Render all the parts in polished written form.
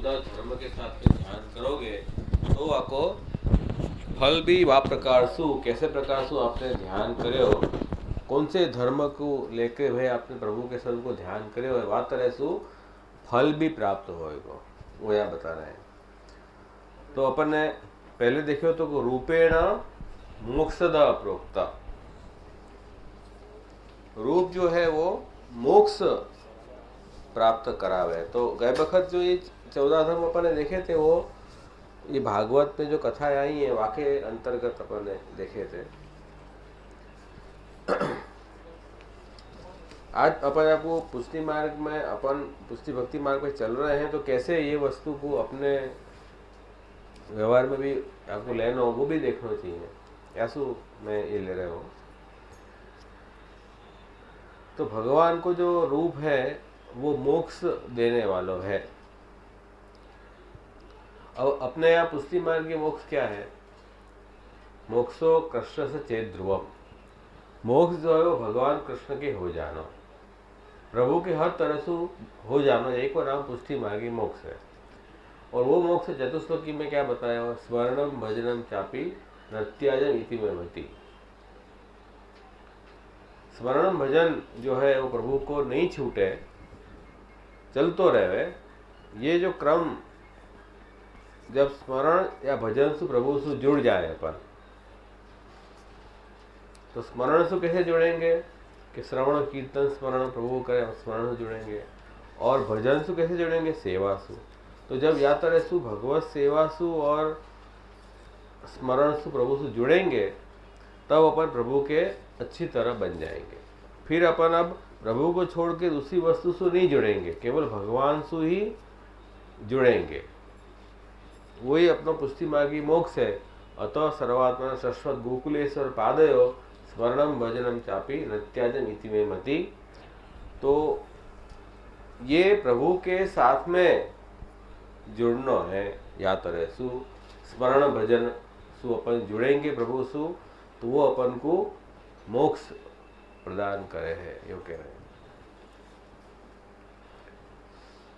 14 धर्म के साथ में ध्यान करोगे तो आपको फल भी वा प्रकार सु कैसे प्रकार सु आपने ध्यान करे हो, कौन से धर्म को लेके भाई आपने प्रभु के स्वरूप को ध्यान करे हो, वा तरह सु फल भी प्राप्त होएगा, वो यहाँ बता रहे हैं। तो अपन ने पहले देखो तो रूपेण मोक्षद प्रोक्ता, रूप जो है वो मोक्ष प्राप्त करावे। तो गए वक्त जो ये 14 धर्म अपन ने देखे थे वो ये भागवत में जो कथाएं आई है वाके अंतर्गत अपन ने देखे थे। आज अपन आपको पुष्टि मार्ग में, अपन पुष्टि भक्ति मार्ग पे चल रहे हैं, तो कैसे ये वस्तु को अपने व्यवहार में भी आपको लेना हो वो भी देखना चाहिए। ऐसो मैं ये ले रहे हो। तो भगवान को जो रूप है वो मोक्ष देने वाला है। अब अपने यहाँ पुष्टि मार्ग के मोक्ष क्या है? मोक्षो कृष्ण से चेत ध्रुवम, मोक्ष जो है वो भगवान कृष्ण के हो जाना, प्रभु के हर तरह से हो जाना, यही को नाम पुष्टि मार्गी मोक्ष है। और वो मोक्ष चतुश्लोकी में क्या बताया हुआ? स्वर्णम भजनम चापी नृत्याजम इति में भति। स्मरण भजन जो है वो प्रभु को नहीं छूटे, चलतो रहे। ये जो क्रम, जब स्मरण या भजन से प्रभु से जुड़ जाए अपन, तो स्मरण से कैसे जुड़ेंगे कि श्रवण कीर्तन स्मरण प्रभु करें, स्मरण से जुड़ेंगे। और भजन से कैसे जुड़ेंगे? सेवा से। तो जब या तरह से भगवत सेवा से और स्मरण से प्रभु से जुड़ेंगे तब अपन प्रभु के अच्छी तरह बन जाएंगे। फिर अपन अब प्रभु को छोड़ के दूसरी वस्तु से नहीं जुड़ेंगे, केवल भगवान से ही जुड़ेंगे। वही अपना पुष्टि मार्गी मोक्ष है। अतः सर्वात्मन शाश्वत गोकुलेश्वर पादयो स्मरणम भजनम चापी नृत्याजम इति में मति। तो ये प्रभु के साथ में जुड़ना है। या तरह सु स्मरण भजन सु अपन जुड़ेंगे प्रभु सु, तो वो अपन को मोक्ष प्रदान करे है, यो कह रहे हैं।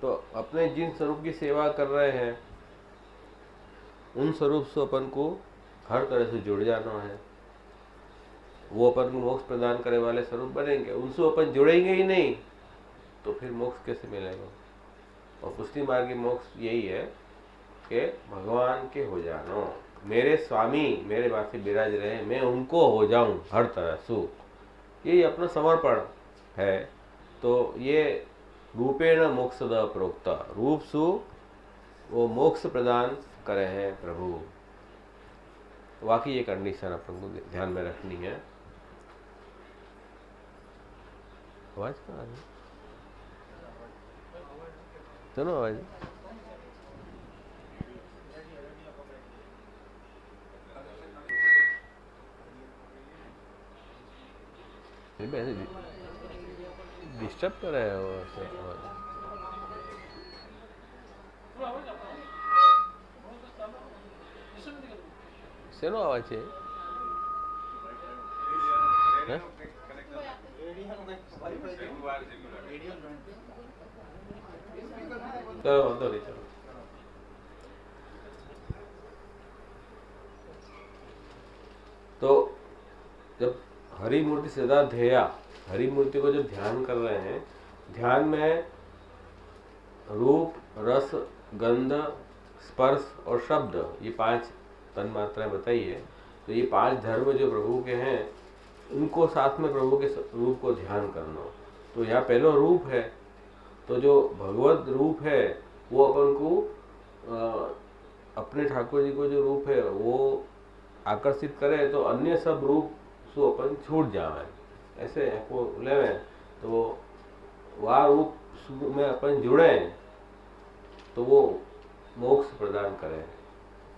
तो अपने जिन स्वरूप की सेवा कर रहे हैं उन स्वरूप से अपन को हर तरह से जुड़ जाना है। वो अपन को मोक्ष प्रदान करने वाले स्वरूप बनेंगे। उनसे अपन जुड़ेंगे ही नहीं तो फिर मोक्ष कैसे मिलेगा? और पुष्टि मार्गी मोक्ष यही है कि भगवान के हो जाना, मेरे स्वामी मेरे वासी विराज रहे, मैं उनको हो जाऊं हर तरह से, यही अपना समर्पण है। तो ये रूपेण मोक्षद प्रोक्ता, रूप सु वो मोक्ष प्रदान करे हैं प्रभु। वाकई ये कंडीशन अपन को ध्यान में रखनी है। आवाज कहाँ है? सुनो आवाज। डिस्टर्ब कर रहे हो सेनो आवाज है। चलो चलो। तो जब हरि मूर्ति सदा ध्येया, हरि मूर्ति को जब ध्यान कर रहे हैं, ध्यान में रूप रस गंध स्पर्श और शब्द, ये 5 तन मात्राएं बताई है। तो ये 5 धर्म जो प्रभु के हैं उनको साथ में प्रभु के रूप को ध्यान करना। तो यहाँ पहला रूप है। तो जो भगवत रूप है वो अपन को अपने ठाकुर जी को जो रूप है वो आकर्षित करे, तो अन्य सब रूप सो अपन छूट जाए। ऐसे को लेवे तो वह रूप में अपन जुड़े तो वो मोक्ष प्रदान करे,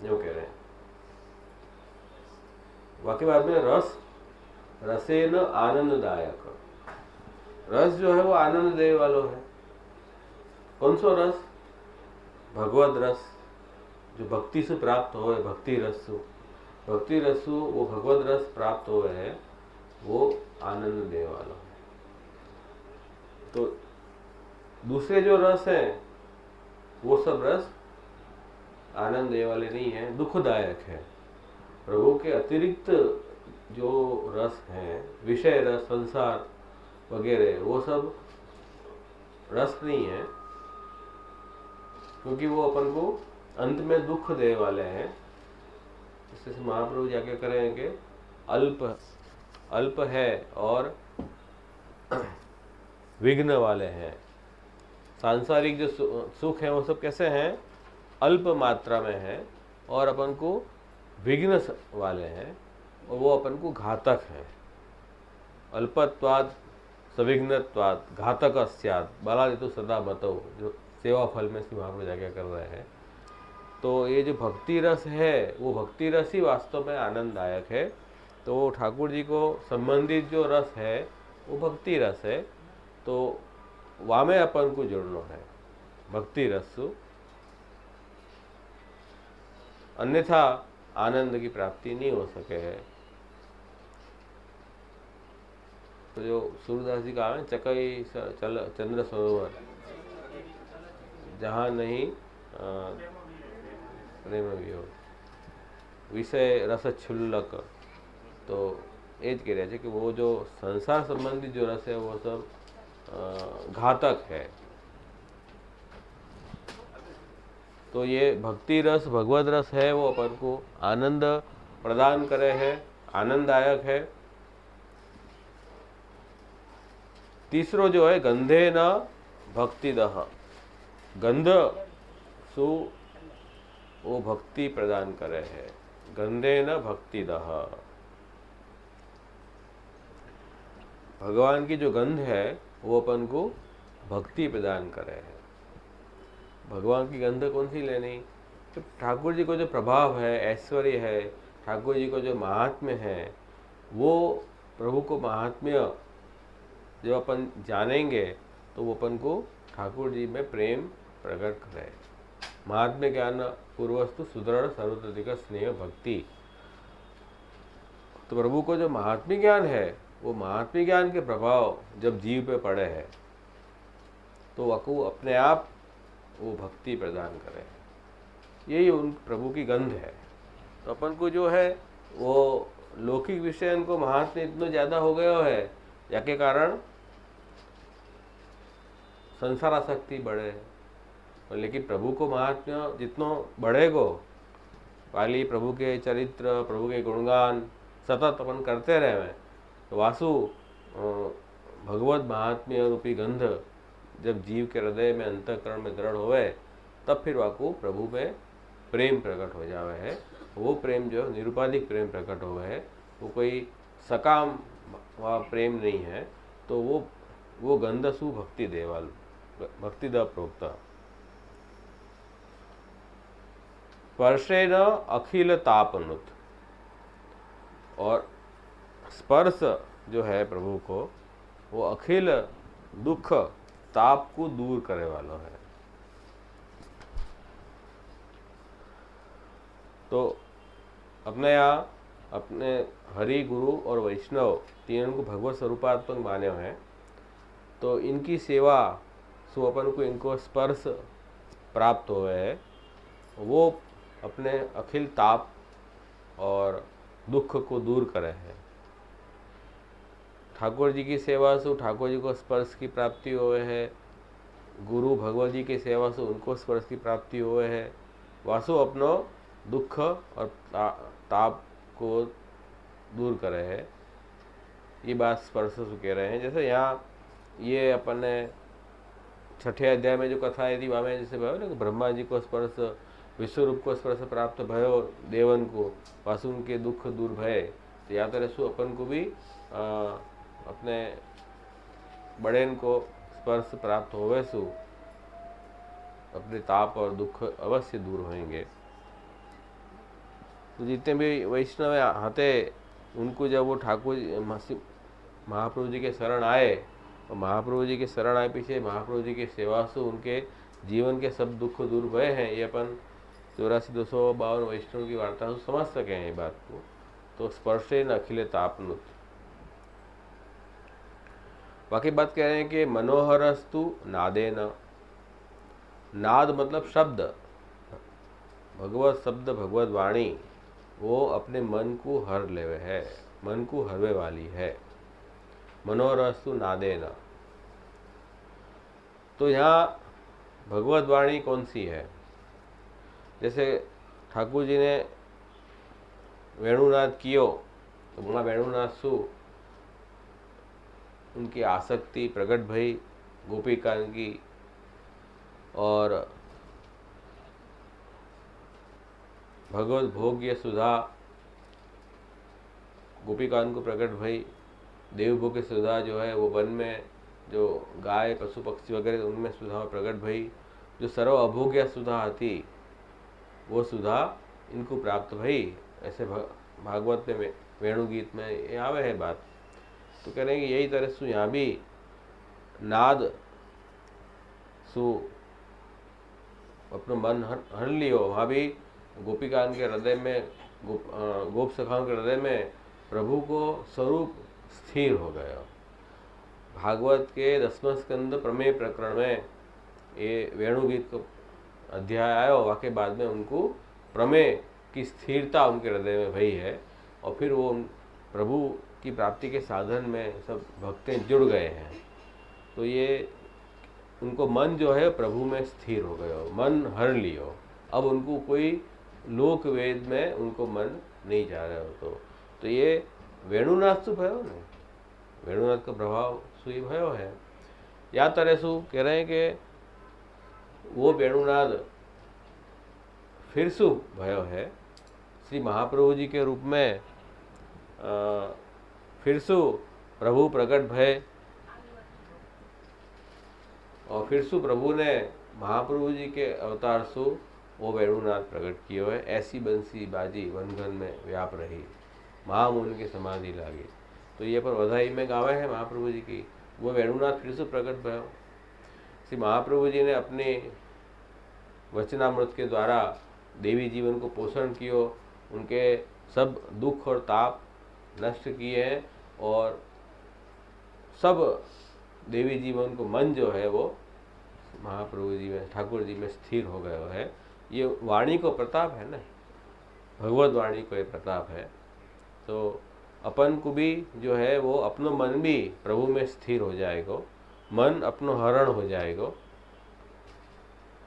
जो कह रहे हैं। वाकई बाद में रस रसेन आनंददायक, रस जो है वो आनंद देने वालों है। कौन सो रस? भगवत रस, जो भक्ति से प्राप्त हो, भक्ति रस सु, भक्ति रस सु वो भगवत रस प्राप्त हो है, वो आनंद देने वाला है। तो दूसरे जो रस है वो सब रस आनंद ये वाले नहीं है, दुखदायक है। प्रभु के अतिरिक्त जो रस हैं, विषय रस, संसार वगैरह, वो सब रस नहीं है, क्योंकि वो अपन को अंत में दुख देने वाले हैं। इससे महाप्रभु जी क्या करेंगे, अल्प है और विघ्न वाले हैं। सांसारिक जो सुख है वो सब कैसे हैं, अल्प मात्रा में है और अपन को विघ्न वाले हैं, और वो अपन को घातक है। अल्पत्वाद सविघ्नत्वाद घातक स्यात् बालादितो सदा मतौ, जो सेवा फल में श्री महाप्रभु जाके कर रहे हैं। तो ये जो भक्ति रस है, वो भक्ति रस ही वास्तव में आनंददायक है। तो ठाकुर जी को संबंधित जो रस है वो भक्ति रस है। तो वामे अपन को जुड़ना है भक्ति रस, अन्यथा आनंद की प्राप्ति नहीं हो सके है। तो जो सूरदास जी का है, चकई चल चंद्र सरोवर, जहाँ नहीं प्रेम वियोग विषय रस क्षुल्लक, तो ये कह रहे थे कि वो जो संसार संबंधी जो रस है वो सब घातक है। तो ये भक्ति रस, भगवत रस है, वो अपन को आनंद प्रदान करे है, आनंददायक है। तीसरो जो है, गंधे न भक्ति दह, गंध सु वो भक्ति प्रदान करे है, गंधे न भक्ति दह। भगवान की जो गंध है वो अपन को भक्ति प्रदान करे है। भगवान की गंध कौन सी लेनी, तो ठाकुर जी को जो प्रभाव है, ऐश्वर्य है, ठाकुर जी को जो महात्म्य है, वो प्रभु को महात्म्य जब अपन जानेंगे तो वो अपन को ठाकुर जी में प्रेम प्रकट करे। महात्म्य ज्ञान पूर्वस्तु सुदृढ़ सर्वतोधिक स्नेह भक्ति। तो प्रभु को जो महात्म्य ज्ञान है, वो महात्म्य ज्ञान के प्रभाव जब जीव पे पड़े हैं तो वह अपने आप वो भक्ति प्रदान करे। यही उन प्रभु की गंध है। तो अपन को जो है वो लौकिक विषय उनको महात्म्य इतना ज़्यादा हो गया है, याके कारण संसार आसक्ति बढ़े है। लेकिन प्रभु को महात्म्य जितना बढ़ेगो, वाली प्रभु के चरित्र, प्रभु के गुणगान सतत अपन करते रहे, तो वासु भगवत महात्म्य रूपी गंध जब जीव के हृदय में, अंतःकरण में दृढ़ होवे, तब फिर वाकू प्रभु में प्रेम प्रकट हो जावे है। वो प्रेम जो निरुपाधिक प्रेम प्रकट हुआ है, वो कोई सकाम व प्रेम नहीं है। तो वो गंध सु भक्ति देवाल, भक्ति द प्रोक्ता। स्पर्शे न अखिल तापनुत, और स्पर्श जो है प्रभु को, वो अखिल दुख ताप को दूर करे वाला है। तो अपने यहाँ अपने हरि, गुरु और वैष्णव तीनों को भगवत स्वरूपात्मक माने हुए हैं। तो इनकी सेवा सो अपन को इनको स्पर्श प्राप्त हुए है, वो अपने अखिल ताप और दुख को दूर करे है। ठाकुर जी की सेवा से ठाकुर जी को स्पर्श की प्राप्ति हुए है, गुरु भगवत जी की सेवा से उनको स्पर्श की प्राप्ति हुए है। वासु अपनो दुख और ताप को दूर करे है। ये बात स्पर्श से कह रहे हैं। जैसे यहाँ ये अपन ने छठे अध्याय में जो कथा थी, वहाँ में जैसे भयो ना, ब्रह्मा जी को स्पर्श, विश्वरूप को स्पर्श प्राप्त भयो देवन को, वासु के दुख दूर भय। तो या तरह सु अपन को भी अपने बड़ेन को स्पर्श प्राप्त होवे सु अपने ताप और दुख अवश्य दूर होंगे। तो जितने भी वैष्णव आते, उनको जब वो ठाकुर महाप्रभु जी के शरण आए, और महाप्रभु जी के शरण आए पीछे महाप्रभु जी की सेवा से उनके जीवन के सब दुख दूर भय हैं। ये अपन 84,252 वैष्णव की वार्ता से समझ सके हैं ये बात को। तो स्पर्शे न अखिले तापनुत। बाकी बात कह रहे हैं कि मनोहरस्तु नादेन, नाद मतलब शब्द, भगवत शब्द भगवत वाणी वो अपने मन को हर लेवे है, मन को हरवे वाली है। मनोरस्तु नादे न। तो यहाँ भगवत वाणी कौन सी है? जैसे ठाकुर जी ने वेणुनाद कियो तो बोला वेणुनाद शू उनकी आसक्ति प्रकट भई गोपिकान की, और भगवत भोग्य सुधा गोपिकान को प्रकट भई। देवभोग्य सुधा जो है वो वन में जो गाय पशु पक्षी वगैरह उनमें सुधा प्रकट भई। जो सर्व अभोग्य सुधा थी वो सुधा इनको प्राप्त भई। ऐसे भागवत में वेणुगीत में ये आवे है बात। तो कह रहे हैं कि यही तरह से यहाँ भी नाद सु अपना मन हर लियो। वहाँ भी गोपिकान के हृदय में गोप सखाओं के हृदय में प्रभु को स्वरूप स्थिर हो गया। भागवत के 10वें स्कंद प्रमेय प्रकरण में ये वेणुगीत को अध्याय आया, वाके बाद में उनको प्रमेय की स्थिरता उनके हृदय में भई है, और फिर वो प्रभु की प्राप्ति के साधन में सब भक्तें जुड़ गए हैं। तो ये उनको मन जो है प्रभु में स्थिर हो गया, मन हर लियो। अब उनको कोई लोक वेद में उनको मन नहीं जा रहा हो। तो ये वेणुनाथ सु भयो ने, वेणुनाथ का प्रभाव सुई भयो है। या तरह सु कह रहे हैं कि वो वेणुनाद फिर सु भयो है श्री महाप्रभु जी के रूप में। फिर सु प्रभु प्रकट भय, और फिर सु प्रभु ने महाप्रभु जी के अवतार सु वो वेणुनाथ प्रकट किए है। ऐसी बंसी बाजी वनघन में व्याप रही, महामुनि की समाधि लागी। तो ये पर बधाई में गावे है महाप्रभु जी की। वो वेणुनाथ फिर से प्रकट भयो। श्री महाप्रभु जी ने अपने वचनामृत के द्वारा देवी जीवन को पोषण कियो, उनके सब दुख और ताप नष्ट किए हैं, और सब देवी जीवन को मन जो है वो महाप्रभु जी में ठाकुर जी में स्थिर हो गया है। ये वाणी को प्रताप है ना, भगवत वाणी को ये प्रताप है। तो अपन को भी जो है वो अपनो मन भी प्रभु में स्थिर हो जाएगा, मन अपनो हरण हो जाएगा।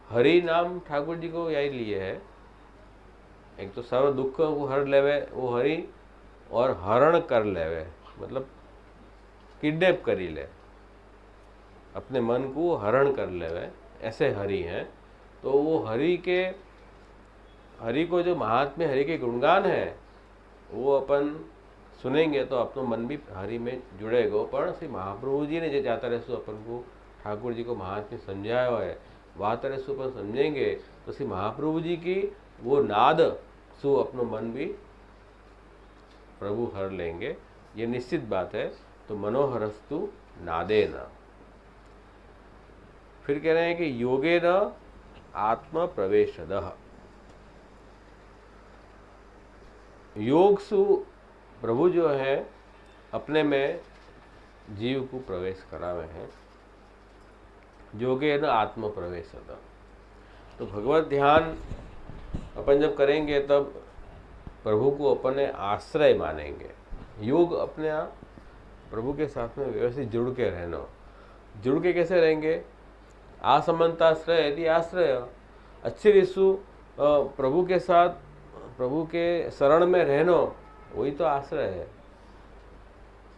हरि नाम ठाकुर जी को यही लिए है। एक तो सर्व दुख को हर लेवे वो हरि, और हरण कर लेवे मतलब किडनैप करी ले, अपने मन को हरण कर लेवे, ऐसे हरि हैं। तो वो हरि को जो महात्म्य हरि के गुणगान है वो अपन सुनेंगे तो अपना मन भी हरि में जुड़ेगा। पर श्री महाप्रभु जी ने जो जा तरह से अपन को ठाकुर जी को महात्म्य समझाया है, वह तरह से अपन समझेंगे तो श्री महाप्रभु जी की वो नाद सु अपना मन भी प्रभु हर लेंगे, ये निश्चित बात है। तो मनोहरस्तु नादे न। फिर कह रहे हैं कि योगे न आत्म प्रवेशदः। योग सु प्रभु जो है अपने में जीव को प्रवेश करावे हैं। योगे न आत्म प्रवेशदः। तो भगवत ध्यान अपन जब करेंगे तब प्रभु को अपने आश्रय मानेंगे। योग अपने आप प्रभु के साथ में व्यवस्थित जुड़ के रहना। जुड़ के कैसे रहेंगे? आसमंताश्रय यदि आश्रय, अच्छी ऋषु प्रभु के साथ प्रभु के शरण में रहना, वही तो आश्रय है।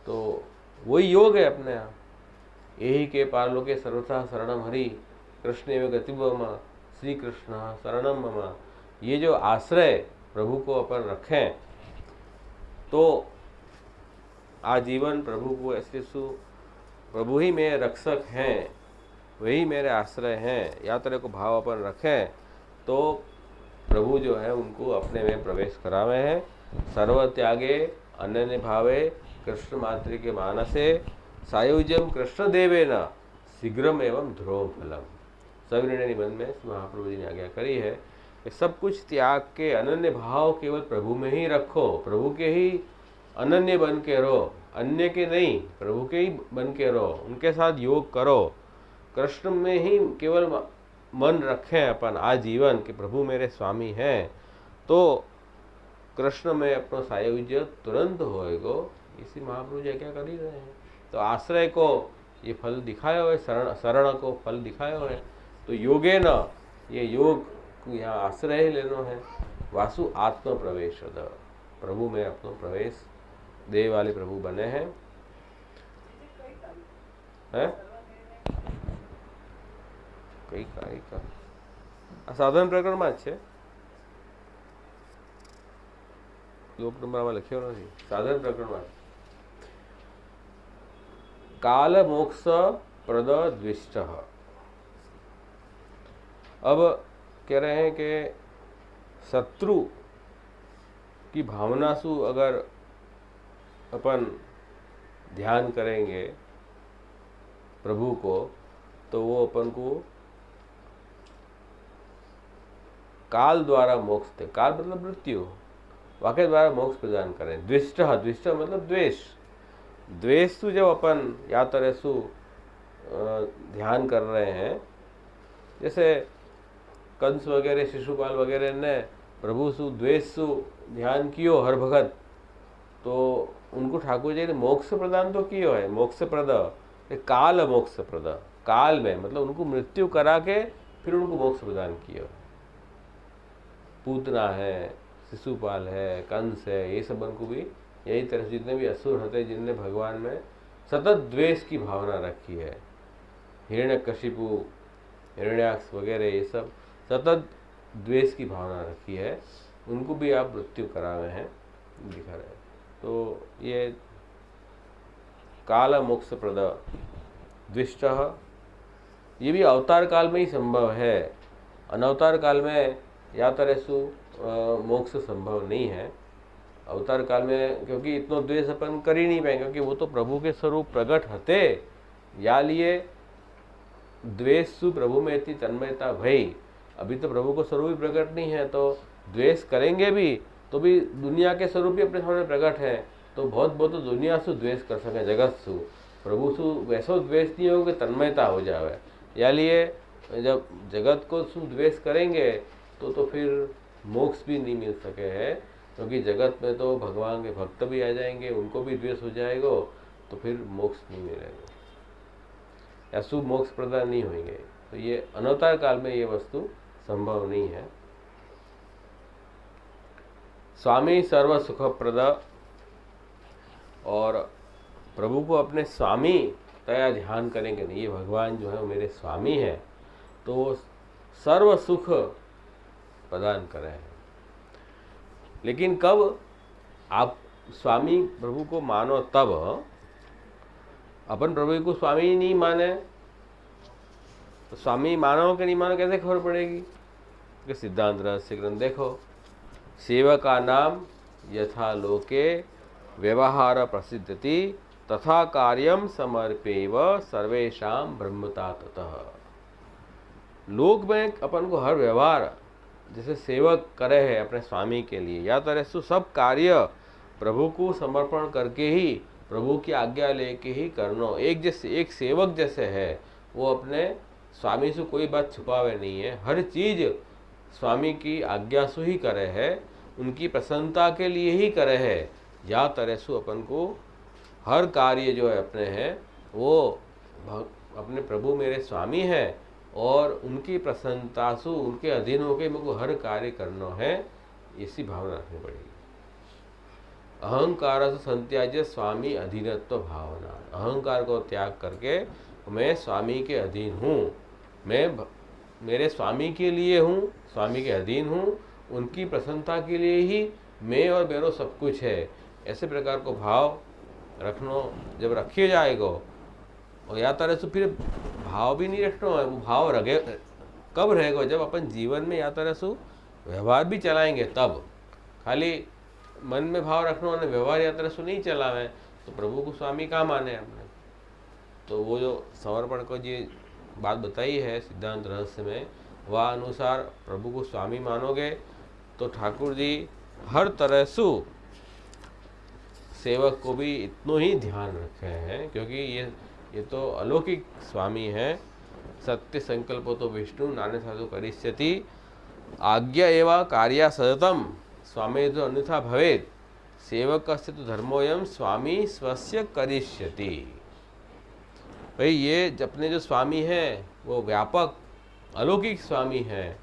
तो वही योग है अपने आप। यही के पारलोके सर्वथा शरणम हरि कृष्ण एवं गतिवम श्री कृष्ण शरणम मम। ये जो आश्रय प्रभु को अपन रखें तो आजीवन प्रभु को ऐसे प्रभु ही मेरे रक्षक हैं, वही मेरे आश्रय हैं, या तरह को भाव अपन रखें तो प्रभु जो है उनको अपने में प्रवेश करावे हैं। सर्व त्यागे अनन्य भावे कृष्ण मातृ के मानसे सायुज्यम कृष्ण देवे न शीघ्रम एवं ध्रुव फलम। सविनय निबंध में महाप्रभु जी ने आज्ञा करी है कि सब कुछ त्याग के अनन्य भाव केवल प्रभु में ही रखो, प्रभु के ही अनन्य बन के रहो, अन्य के नहीं, प्रभु के ही बन के रहो, उनके साथ योग करो, कृष्ण में ही केवल मन रखें अपन आजीवन कि प्रभु मेरे स्वामी हैं, तो कृष्ण में अपनो सायुज्य तुरंत होएगो। इसी महाप्रभु जी क्या कर ही रहे हैं। तो आश्रय को ये फल दिखाए हुए, शरण को फल दिखाए हुए। तो योगे न, ये योग यहाँ आश्रय ही लेनो है। वासु आत्म प्रवेश, प्रभु में अपनो प्रवेश दे वाले प्रभु बने हैं। कई का साधारण प्रकरण में है, लोक नंबर में लख्यो नहीं, साधारण प्रकरण में काल मोक्ष प्रद द्विष्ट। अब कह रहे हैं कि शत्रु की भावना से अगर अपन ध्यान करेंगे प्रभु को, तो वो अपन को काल द्वारा मोक्ष दे। काल मतलब मृत्यु, वाक्य द्वारा मोक्ष प्रदान करें। द्विष्ट, द्विष्ट मतलब द्वेष। द्वेष तो जब अपन या तरह सु ध्यान कर रहे हैं, जैसे कंस वगैरह शिशुपाल वगैरह ने प्रभु सु द्वेष सु ध्यान कियो हर भगत, तो उनको ठाकुर जी ने मोक्ष प्रदान तो कियो है। मोक्ष प्रद, काल मोक्ष प्रद, काल में मतलब उनको मृत्यु करा के फिर उनको मोक्ष प्रदान किया। पूतना है, शिशुपाल है, कंस है, ये सब उनको भी यही तरह से जितने भी असुर होते हैं जिनने भगवान में सतत द्वेष की भावना रखी है, हिरण्यकशिपु, हिरण्याक्ष वगैरह, ये सब सतत द्वेष की भावना रखी है, उनको भी आप मृत्यु करावे हैं, दिखा रहे हैं। तो ये काल मोक्ष प्रद द्विष्ट, ये भी अवतार काल में ही संभव है। अनवतार काल में या तरह सु मोक्ष संभव नहीं है। अवतार काल में क्योंकि इतना द्वेष अपन कर ही नहीं पाएंगे, क्योंकि वो तो प्रभु के स्वरूप प्रकट हते, या लिए द्वेष सु प्रभु में इतनी तन्मयता भई। अभी तो प्रभु को स्वरूप ही प्रकट नहीं है, तो द्वेष करेंगे भी तो भी दुनिया के स्वरूप ही अपने सामने प्रकट है, तो बहुत तो दुनिया से द्वेष कर सके, जगत सु। प्रभु सु वैसो द्वेष नहीं हो कि तन्मयता हो जावे। या लिए जब जगत को सु द्वेष करेंगे तो फिर मोक्ष भी नहीं मिल सके है, क्योंकि जगत में तो भगवान के भक्त भी आ जाएंगे, उनको भी द्वेष हो जाएगा, तो फिर मोक्ष नहीं मिलेगा या शुभ मोक्ष प्रदान नहीं होंगे। तो ये अनवतार काल में ये वस्तु संभव नहीं है। स्वामी सर्व सुखप्रद, और प्रभु को अपने स्वामी तया ध्यान करेंगे नहीं, ये भगवान जो है वो मेरे स्वामी है, तो सर्व सुख प्रदान कर रहे हैं। लेकिन कब आप स्वामी प्रभु को मानो, तब अपन प्रभु को स्वामी नहीं माने तो स्वामी मानो कि नहीं मानो कैसे खबर पड़ेगी? कि सिद्धांत रहस्य ग्रंथ देखो, सेवका नाम यथा लोके व्यवहार प्रसिद्धति तथा कार्यम समर्पेव सर्वेशाम ब्रह्मता ततः। लोक में अपन को हर व्यवहार जैसे सेवक करे है अपने स्वामी के लिए, या तरह से सब कार्य प्रभु को समर्पण करके ही, प्रभु की आज्ञा लेके ही करनो। एक सेवक जैसे है, वो अपने स्वामी से कोई बात छुपावे नहीं है, हर चीज स्वामी की आज्ञा से ही करे है, उनकी प्रसन्नता के लिए ही करे है। या तरह से अपन को हर कार्य जो है अपने हैं वो अपने प्रभु मेरे स्वामी हैं, और उनकी प्रसन्नता से उनके अधीन होकर मेरे को हर कार्य करना है, ऐसी भावना रखनी पड़ेगी। अहंकार से संत्याज्य स्वामी अधीनत्व भावना, अहंकार को त्याग करके मैं स्वामी के अधीन हूँ, मैं मेरे स्वामी के लिए हूँ, स्वामी के अधीन हूँ, उनकी प्रसन्नता के लिए ही मैं और मेरा सब कुछ है, ऐसे प्रकार को भाव रखना जब रखे जाएगा। और या तरह से फिर भाव भी नहीं रखना है, वो भाव रहे कब रहेगा? जब अपन जीवन में या तरह से व्यवहार भी चलाएंगे, तब खाली मन में भाव रखना और व्यवहार या तरह से नहीं चलावे तो प्रभु को स्वामी कहाँ माने हमने। तो वो जो समर्पण को जी बात बताई है सिद्धांत रहस्य में, वह अनुसार प्रभु को स्वामी मानोगे तो ठाकुर जी हर तरह से सेवक को भी इतना ही ध्यान रखे हैं, क्योंकि ये तो अलौकिक स्वामी हैं, सत्य संकल्प तो विष्णु नान्यथा तो करिष्यति आज्ञा एवं कार्या सततम स्वामी तो अन्यथा भवेत् सेवकस्य तो धर्मोयम स्वामी स्वस्य करिष्यति। भाई ये अपने जो स्वामी हैं वो व्यापक अलौकिक स्वामी हैं।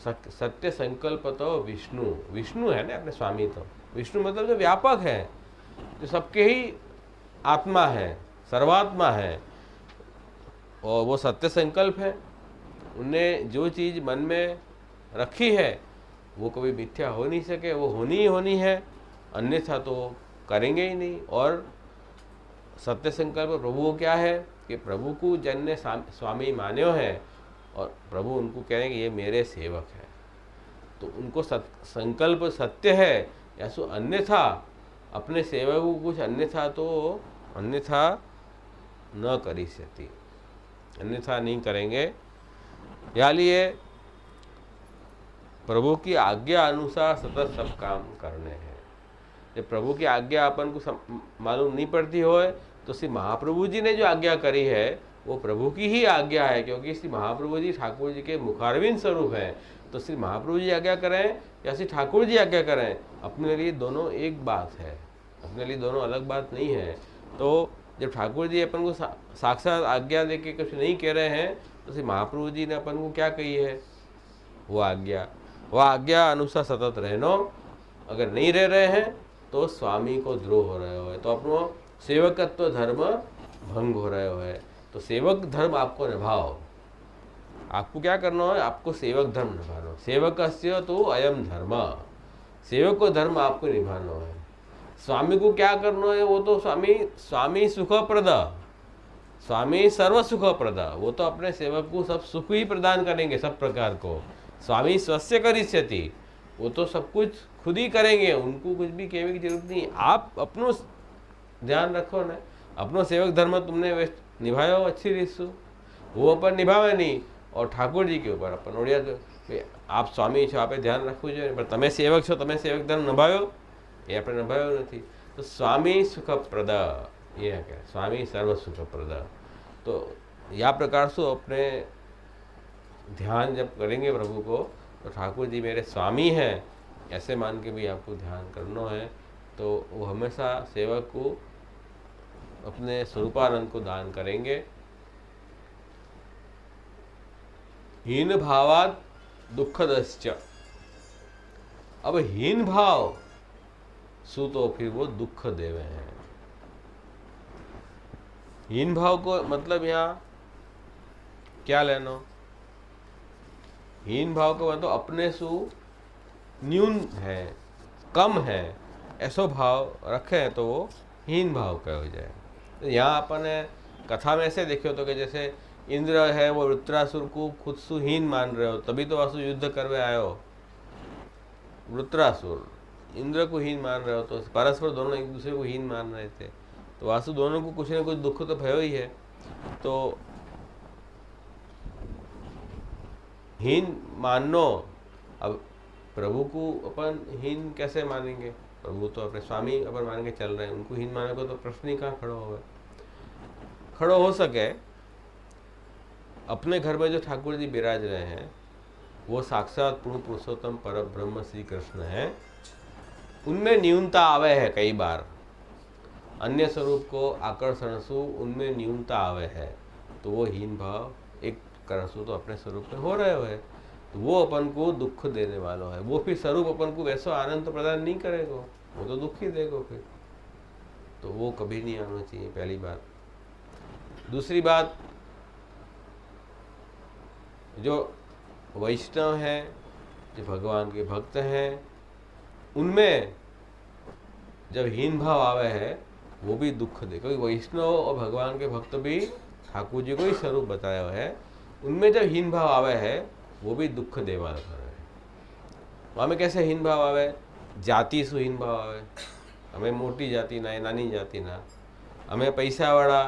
सत्य संकल्प तो विष्णु विष्णु है ना अपने स्वामी, तो विष्णु मतलब जो व्यापक है, जो सबके ही आत्मा है, सर्वात्मा है, और वो सत्य संकल्प है। उनने जो चीज़ मन में रखी है वो कभी मिथ्या हो नहीं सके, वो होनी ही होनी है, अन्यथा तो करेंगे ही नहीं। और सत्य संकल्प प्रभु क्या है कि प्रभु को जन ने स्वामी मान्यो है और प्रभु उनको कह रहे हैं कि ये मेरे सेवक है, तो उनको संकल्प सत्य है या सो अन्यथा अपने सेवक को कुछ अन्यथा न करिष्यति, अन्यथा नहीं करेंगे। या लिए प्रभु की आज्ञा अनुसार सतत सब काम करने हैं। जब प्रभु की आज्ञा अपन को मालूम नहीं पड़ती हो तो श्री महाप्रभु जी ने जो आज्ञा करी है वो प्रभु की ही आज्ञा है, क्योंकि श्री महाप्रभु जी ठाकुर जी के मुखारविंद स्वरूप हैं। तो श्री महाप्रभु जी आज्ञा करें या श्री ठाकुर जी आज्ञा करें, अपने लिए दोनों एक बात है, अपने लिए दोनों अलग बात नहीं है। तो जब ठाकुर जी अपन को साक्षात आज्ञा दे के कुछ नहीं कह रहे हैं तो श्री महाप्रभु जी ने अपन को क्या कही है, वो आज्ञा अनुसार सतत रहनो। अगर नहीं रह रहे हैं तो स्वामी को द्रोह हो रहे हो, तो अपनो सेवकत्व धर्म भंग हो रहे हो। तो सेवक धर्म आपको निभाओ, आपको क्या करना है, आपको सेवक धर्म निभाना। सेवकस्य तो अयम धर्म, सेवक को धर्म आपको निभाना है। स्वामी को क्या करना है, वो तो स्वामी सुखप्रद, स्वामी सर्व सुखप्रद, वो तो अपने सेवक को सब सुख ही प्रदान करेंगे, सब प्रकार को। स्वामी स्वस्य करिष्यति, वो तो सब कुछ खुद ही करेंगे, उनको कुछ भी कहने की जरूरत नहीं। आप अपनो ध्यान रखो ना, अपनो सेवक धर्म तुमने निभायो अच्छी रीत से, वो अपन निभावे नहीं, और ठाकुर जी के ऊपर अपन ओडिया तो आप स्वामी छो, आप ध्यान रखવું જોઈએ, पर તમે સેવક છો, તમે સેવક ધર્મ નિભાવ્યો, એ આપણે નિભાવ્યો નથી। तो स्वामी सुखप्रद, ये है क्या, स्वामी सर्व सुखप्रद। तो या प्रकार से अपने ध्यान जब करेंगे प्रभु को, तो ठाकुर जी मेरे स्वामी हैं ऐसे मान के भी आपको ध्यान करना है। तो वो हमेशा सेवक को अपने स्वरूपानंद को दान करेंगे। हीन भावात दुखदश्च, अब हीन भाव सु तो फिर वो दुख देवे हैं। हीन भाव को मतलब यहाँ क्या लेना, हीन भाव को मतलब अपने सु न्यून है, कम है, ऐसो भाव रखे तो वो हीन भाव कहो जाए। तो यहाँ अपन कथा में ऐसे देखियो तो कि जैसे इंद्र है वो वृत्रासुर को खुद सु हीन मान रहे हो, तभी तो वासु युद्ध करवे आयो। वृत्रासुर इंद्र को हीन मान रहे हो, तो परस्पर दोनों एक दूसरे को हीन मान रहे थे, तो वासु दोनों को कुछ न कुछ दुख तो भयो ही है। तो हीन मानो, अब प्रभु को अपन हीन कैसे मानेंगे, प्रभु तो अपने स्वामी अपन मान के चल रहे हैं, उनको हीन माने को तो प्रश्न ही कहाँ खड़ो हो सके। अपने घर में जो ठाकुर जी विराज रहे हैं वो साक्षात पूर्ण पुरुषोत्तम पर ब्रह्म श्री कृष्ण है, उनमें न्यूनता आवे है। कई बार अन्य स्वरूप को आकर्षण सु उनमें न्यूनता आवे है, तो वो हीन भाव एक करसु तो अपने स्वरूप में हो रहे है, तो वो अपन को दुख देने वाला है। वो फिर स्वरूप अपन को वैसा आनंद तो प्रदान नहीं करेगा, वो तो दुख ही देगा फिर, तो वो कभी नहीं आना चाहिए, पहली बात। दूसरी बात, जो वैष्णव हैं, जो भगवान के भक्त हैं, उनमें जब हीन भाव आवे है वो भी दुख दे, क्योंकि वैष्णव और भगवान के भक्त भी ठाकुर जी को ही स्वरूप बताया हुआ है, उनमें जब हीन भाव आवे है वो भी दुख दे वाला है। वहाँ में कैसे हीन भाव आवे, जाति सु हीन भाव आवे, हमें मोटी जाति ना, नानी जाति ना, हमें पैसा वाला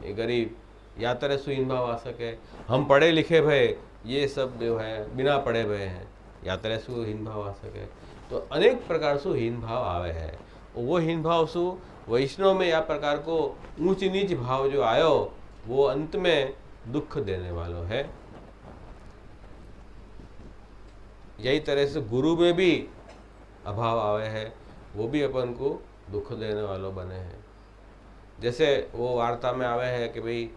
ये गरीब, या तरह सु हीन भाव आ सके। हम पढ़े लिखे भय, ये सब जो है बिना पढ़े भय हैं, या तरह सु हीन भाव आ सके। तो अनेक प्रकार से हीन भाव आवे है, वो हीन भाव सु वैष्णव में या प्रकार को ऊंच नीच भाव जो आयो, वो अंत में दुख देने वालों है। यही तरह से गुरु में भी अभाव आवे है, वो भी अपन को दुख देने वालों बने हैं। जैसे वो वार्ता में आवे है कि भाई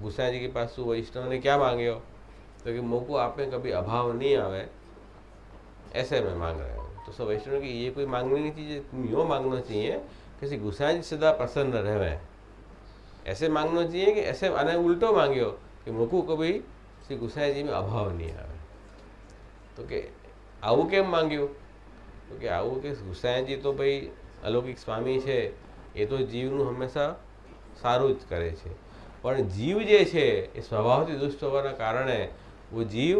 गुसाई जी के पास तू वैष्णव ने क्या मांगे हो, तो कि मोको आप में कभी अभाव नहीं आवे, ऐसे मैं मांग रहा हूँ। तो सब वैष्णव की ये कोई मांगनी नहीं चाहिए, यूँ मांगना चाहिए किसी गुसाई जी सदा प्रसन्न रहे, ऐसे मांगना चाहिए कि ऐसे आने उल्टो मांगियो कि मोको कभी श्री गुसाई जी में अभाव नहीं आवे। तो कि आવું કેમ માંગ્યું, તો કે આવું કે ગુસાઈજી તો ભાઈ અલૌકિક સ્વામી છે, એ તો જીવનું હંમેશા સારું જ કરે છે, પણ જીવ જે છે એ સ્વભાવથી દુષ્ટ હોવાના કારણે वो जीव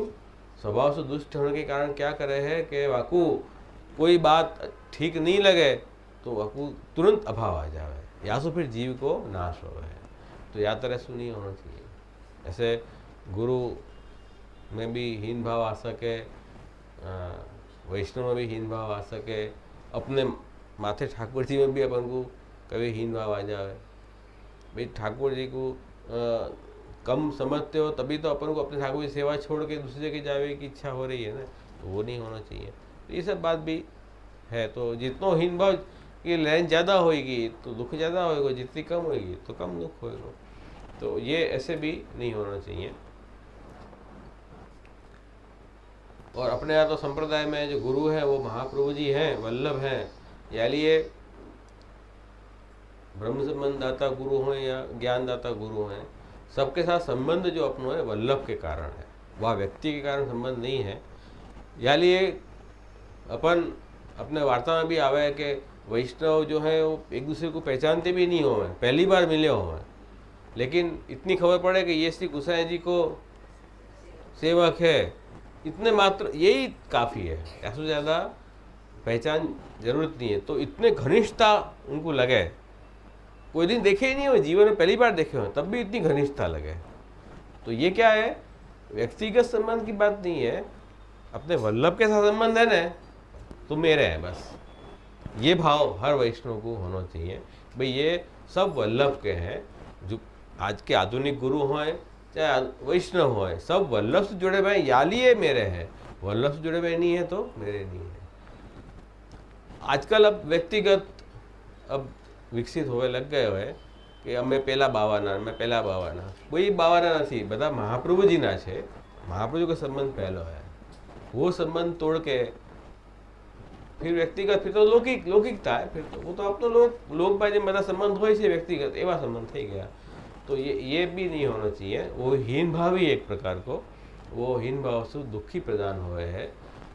स्वभाव से दुष्ट होने के कारण क्या करे है कि वाकू कोई बात ठीक नहीं लगे तो वाकू तुरंत अभाव आ जाए, या तो फिर जीव को नाश हो है। तो या तरह ऐसा नहीं होना चाहिए। ऐसे गुरु में भी हीन भाव आ सके, वैष्णव में भी हीन भाव आ सके, अपने माथे ठाकुर जी में भी अपन को कभी हीन भाव आ जाए। भाई ठाकुर जी को कम समझते हो तभी तो अपन को अपने ठाकुर की सेवा छोड़ के दूसरी जगह जाने की इच्छा हो रही है ना, तो वो नहीं होना चाहिए। तो ये सब बात भी है। तो जितना हीन भाव की लाइन ज़्यादा होएगी तो दुख ज़्यादा होएगा, जितनी कम होएगी तो कम दुख होएगा। तो ये ऐसे भी नहीं होना चाहिए। और अपने यहाँ तो संप्रदाय में जो गुरु है वो महाप्रभु जी हैं, वल्लभ हैं, या लिए ब्रह्म संबंध दाता गुरु हों या ज्ञान दाता गुरु हैं, सबके साथ संबंध जो अपनो है वल्लभ के कारण है, वह व्यक्ति के कारण संबंध नहीं है। या लिए अपन अपने वार्ता में भी आवे है कि वैष्णव जो है वो एक दूसरे को पहचानते भी नहीं हो, पहली बार मिले हो, लेकिन इतनी खबर पड़े कि ये श्री गुसाई जी को सेवक है, इतने मात्र यही काफ़ी है, ऐसा ज़्यादा पहचान जरूरत नहीं है। तो इतने घनिष्ठता उनको लगे, कोई दिन देखे ही नहीं हो, जीवन में पहली बार देखे हो, तब भी इतनी घनिष्ठता लगे। तो ये क्या है, व्यक्तिगत संबंध की बात नहीं है, अपने वल्लभ के साथ संबंध है ना, तो मेरे हैं बस। ये भाव हर वैष्णव को होना चाहिए, भाई ये सब वल्लभ के हैं। जो आज के आधुनिक गुरु हों चाहे वैष्णव हों, सब वल्लभ से जुड़े हुए, या लिए मेरे हैं, वल्लभ से जुड़े हुए नहीं है तो मेरे नहीं है। आजकल अब व्यक्तिगत अब विकसित होवे लग गए हुए कि અમે પહેલા બાવાના, मैं पहला बावाना, कोई बावाना नहीं, બધા महाप्रभुजीना છે, महाप्रभु का संबंध पहलो है। वो संबंध तोड़ के फिर व्यक्तिगत, फिर तो लौकिकता है, फिर तो वो तो अपनो लोक बाई बधा संबंध हो व्यक्तिगत एवं संबंध थी गया। तो ये भी नहीं होना चाहिए। वो हीन भाव ही एक प्रकार को, वो हीन भाव से दुखी प्रदान हुए है,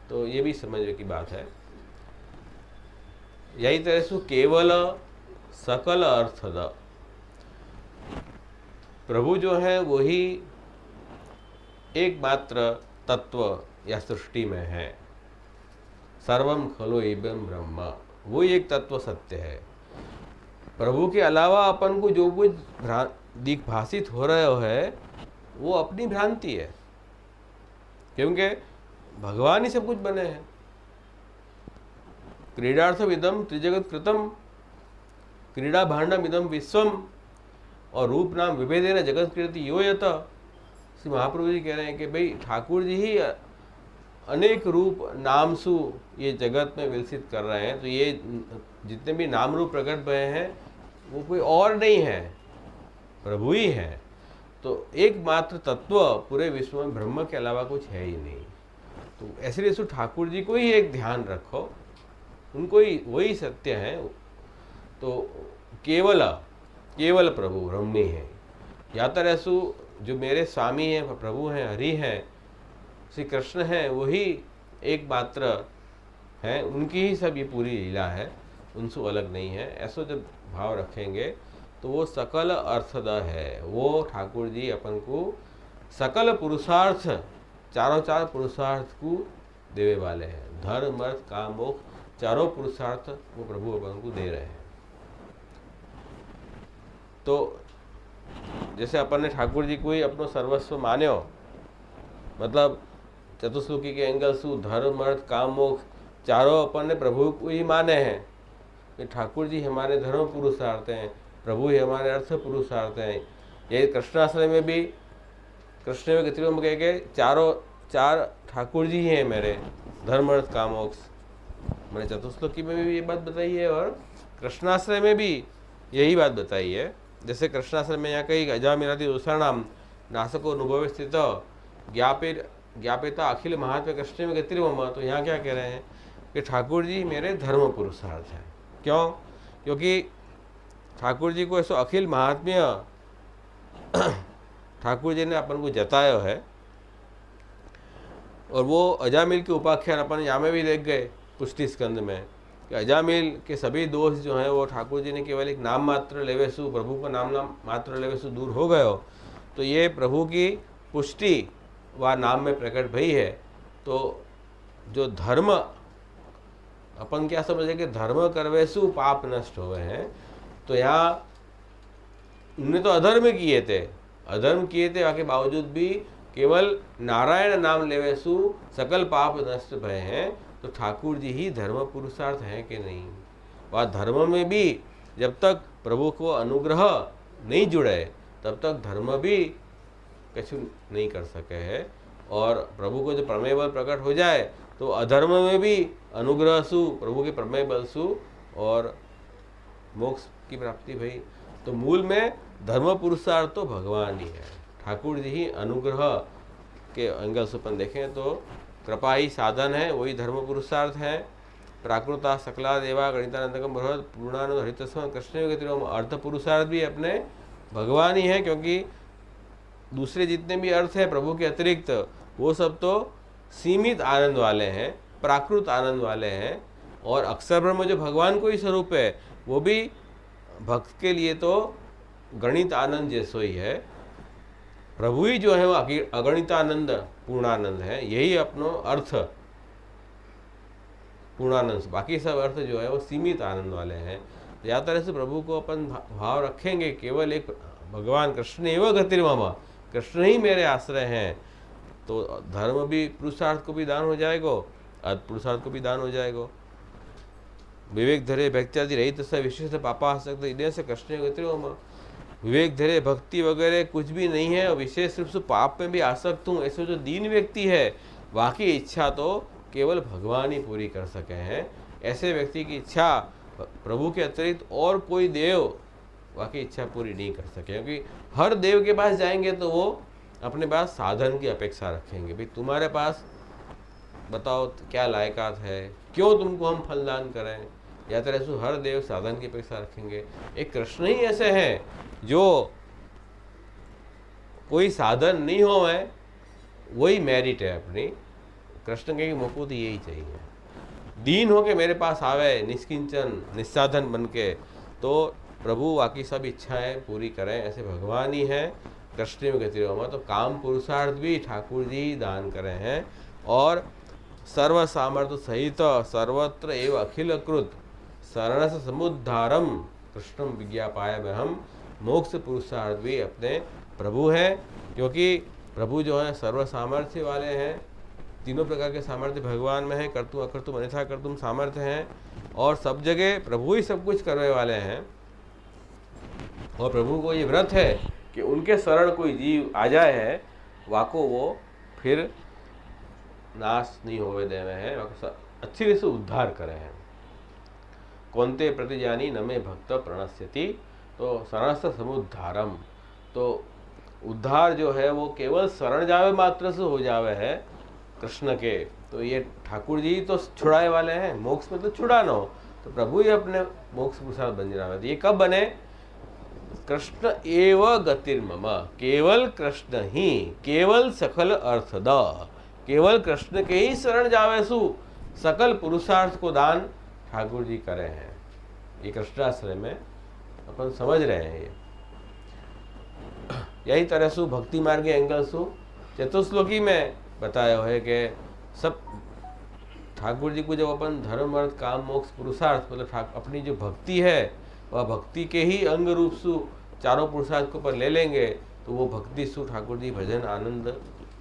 तो ये भी समझने की बात है। यही तरह से केवल सकल अर्थद, प्रभु जो है वही एकमात्र तत्व या सृष्टि में है। सर्वम खलो एवं ब्रह्म, वो एक तत्व सत्य है। प्रभु के अलावा अपन को जो कुछ दिग्भाषित हो रहा है वो अपनी भ्रांति है, क्योंकि भगवान ही सब कुछ बने हैं। क्रीडार्थम इदम त्रिजगत कृतम, क्रीडा भांडम इदम विश्वम, और रूप नाम विभेदेन जगत कीर्ति यो यत। श्री महाप्रभु जी कह रहे हैं कि भाई ठाकुर जी ही अनेक रूप नाम सु ये जगत में विकसित कर रहे हैं। तो ये जितने भी नाम रूप प्रकट हुए हैं वो कोई और नहीं है, प्रभु ही है। तो एकमात्र तत्व पूरे विश्व में ब्रह्म के अलावा कुछ है ही नहीं। तो ऐसे लिए ठाकुर जी को ही एक ध्यान रखो, उनको ही वही सत्य है। तो केवल प्रभु ब्रह्मी है। या तरह सु जो मेरे स्वामी हैं, प्रभु हैं, हरि हैं, श्री कृष्ण हैं, वही एकमात्र हैं, उनकी ही सब ये पूरी लीला है, उनसे अलग नहीं है। ऐसा जब भाव रखेंगे तो वो सकल अर्थद है। वो ठाकुर जी अपन को सकल पुरुषार्थ, चार पुरुषार्थ को देवे वाले हैं। धर्म अर्थ काम मोक्ष चारों पुरुषार्थ वो प्रभु अपन को दे रहे हैं। तो जैसे अपन ने ठाकुर जी को ही अपनो सर्वस्व मान्यो, मतलब चतुश्लोकी के एंगल से धर्म अर्थ काम मोक्ष चारों अपन ने प्रभु को ही माने हैं कि ठाकुर जी हमारे धर्म पुरुषार्थ हैं, प्रभु ही हमारे अर्थ पुरुषार्थ हैं। ये कृष्णाश्रय में भी कृष्ण में गति कह के चार ठाकुर जी हैं मेरे, धर्म अर्थ काम मोक्ष। मैंने चतुश्लोकी में भी ये बात बताई है और कृष्णाश्रय में भी यही बात बताई है। जैसे कृष्णाश्रय में यहाँ कही अजामिलादि दूसराणाम नासको अनुभव स्थित ज्ञापिता अखिल महात्मा कृष्ण में गति मम, तो यहाँ क्या कह रहे हैं कि ठाकुर जी मेरे धर्म पुरुषार्थ हैं। क्यों? क्योंकि ठाकुर जी को ऐसो अखिल महात्म्य ठाकुर जी ने अपन को जतायो है। और वो अजामिल के उपाख्यान अपन यहाँ में भी देख गए पुष्टि स्कंद में कि अजामिल के सभी दोष जो हैं वो ठाकुर जी ने केवल एक नाम मात्र लेवेसु, प्रभु का नाम मात्र लेवेसु दूर हो गए हो। तो ये प्रभु की पुष्टि व नाम में प्रकट भई है। तो जो धर्म अपन क्या समझे कि धर्म करवेसु पाप नष्ट हुए हैं, तो यहाँ उन्होंने तो अधर्म किए थे, के बावजूद भी केवल नारायण नाम लेवेसु सकल पाप नष्ट भय हैं। तो ठाकुर जी ही धर्म पुरुषार्थ हैं कि नहीं? वह धर्म में भी जब तक प्रभु को अनुग्रह नहीं जुड़े तब तक धर्म भी कछु नहीं कर सके है। और प्रभु को जो प्रमेय बल प्रकट हो जाए तो अधर्म में भी अनुग्रह सु, प्रभु के प्रमेय बल सु और मोक्ष की प्राप्ति भई। तो मूल में धर्म पुरुषार्थ तो भगवान ही है, ठाकुर जी ही अनुग्रह के एंगल से अपन देखें तो कृपा ही साधन है, वही धर्म पुरुषार्थ है। प्राकृता सकला देवा गणितानंदकम बृहद पूर्णानंद हरितस्म कृष्ण गति अर्थ पुरुषार्थ भी अपने भगवान ही है। क्योंकि दूसरे जितने भी अर्थ है प्रभु के अतिरिक्त वो सब तो सीमित आनंद वाले हैं, प्राकृत आनंद वाले हैं। और अक्षर ब्रह्म जो भगवान को ही स्वरूप है वो भी भक्त के लिए तो गणित आनंद जैसो ही है। प्रभु ही जो है वो अगणितानंद पूर्णानंद है, यही अपनो अर्थ पूर्णानंद। बाकी सब अर्थ जो है वो सीमित आनंद वाले हैं। या तरह से प्रभु को अपन भाव रखेंगे केवल एक भगवान कृष्ण एवं गतिर्मम, कृष्ण ही मेरे आश्रय हैं, तो धर्म भी पुरुषार्थ को भी दान हो जाएगा, अर्थ पुरुषार्थ को भी दान हो जाएगा। विवेक धरे भक्त्यादि रहित से विशेष पापा सकते इधर से कृष्ण गतिर्मम। विवेक धरे भक्ति वगैरह कुछ भी नहीं है और विशेष रूप से पाप में भी आसक्त हूँ, ऐसे जो दीन व्यक्ति है वाकई इच्छा तो केवल भगवान ही पूरी कर सके हैं। ऐसे व्यक्ति की इच्छा प्रभु के अतिरिक्त और कोई देव वाकई इच्छा पूरी नहीं कर सके। क्योंकि हर देव के पास जाएंगे तो वो अपने पास साधन की अपेक्षा रखेंगे, भाई तुम्हारे पास बताओ क्या लायकात है, क्यों तुमको हम फलदान करें। या तरह से हर देव साधन की अपेक्षा रखेंगे। एक कृष्ण ही ऐसे हैं जो कोई साधन नहीं हो है, वही मेरिट है अपनी। कृष्ण के मुझको तो यही चाहिए, दीन हो के मेरे पास आवे निष्किंचन निस्साधन बन के, तो प्रभु बाकी सब इच्छाएं पूरी करें, ऐसे भगवान ही हैं। कृष्ण में गति रोमा, तो काम पुरुषार्थ भी ठाकुर जी दान करे हैं। और सर्व सामर्थ्य सहित सर्वत्र एवं अखिल कृत शरण से समुद्धारम कृष्णम विज्ञापाय हम मोक्ष पुरुषार्थ भी अपने प्रभु हैं। क्योंकि प्रभु जो है सर्व सामर्थ्य वाले हैं, तीनों प्रकार के सामर्थ्य भगवान में है, कर्तुम अकर्तुम अन्यथा कर्तुम सामर्थ्य हैं। और सब जगह प्रभु ही सब कुछ करने वाले हैं। और प्रभु को ये व्रत है कि उनके शरण कोई जीव आ जाए है वाको वो फिर नाश नहीं होवे देवे हैं, अच्छी तरह से उद्धार करे हैं। कौनते प्रतिजानी नमे भक्त प्रणश्यति, तो शरणस्थ समुद्धारम, तो उद्धार जो है वो केवल शरण जावे मात्र से हो जावे है कृष्ण के। तो ये ठाकुर जी तो छुड़ाए वाले हैं, मोक्ष में तो छुड़ाना हो तो प्रभु ही अपने मोक्ष पुरुषार्थ बन जावे। ये कब बने? कृष्ण एव गतिर्मम, केवल कृष्ण ही, केवल सकल अर्थ द, केवल कृष्ण के ही शरण जावेसु सकल पुरुषार्थ को दान ठाकुर जी करे हैं। ये कृष्णाश्रय में अपन समझ रहे हैं। ये यही तरह से भक्ति मार्ग एंगल सु चतुश्लोकी में बताया है कि सब ठाकुर जी को जब अपन धर्म अर्थ काम मोक्ष पुरुषार्थ मतलब अपनी जो भक्ति है वह भक्ति के ही अंग रूप सु चारों पुरुषार्थ को पर ले लेंगे तो वो भक्ति सु ठाकुर जी भजन आनंद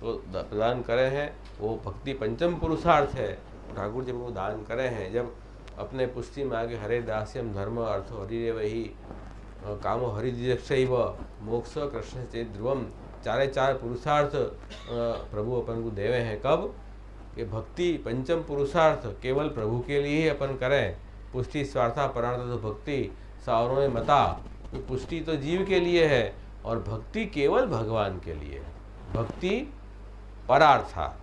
को प्रदान करे हैं। वो भक्ति पंचम पुरुषार्थ है, ठाकुर जी को दान करे हैं। जब अपने पुष्टि में आगे हरे दास्यम धर्म अर्थ हरिरे वही कामो हरिदिशैव मोक्ष कृष्ण चेत ध्रुवम चारे चार पुरुषार्थ प्रभु अपन को देवे हैं। कब कि भक्ति पंचम पुरुषार्थ केवल प्रभु के लिए ही अपन करें। पुष्टि स्वार्था परार्थ तो भक्ति सावरों में मता। तो पुष्टि तो जीव के लिए है और भक्ति केवल भगवान के लिए है। भक्ति परार्था,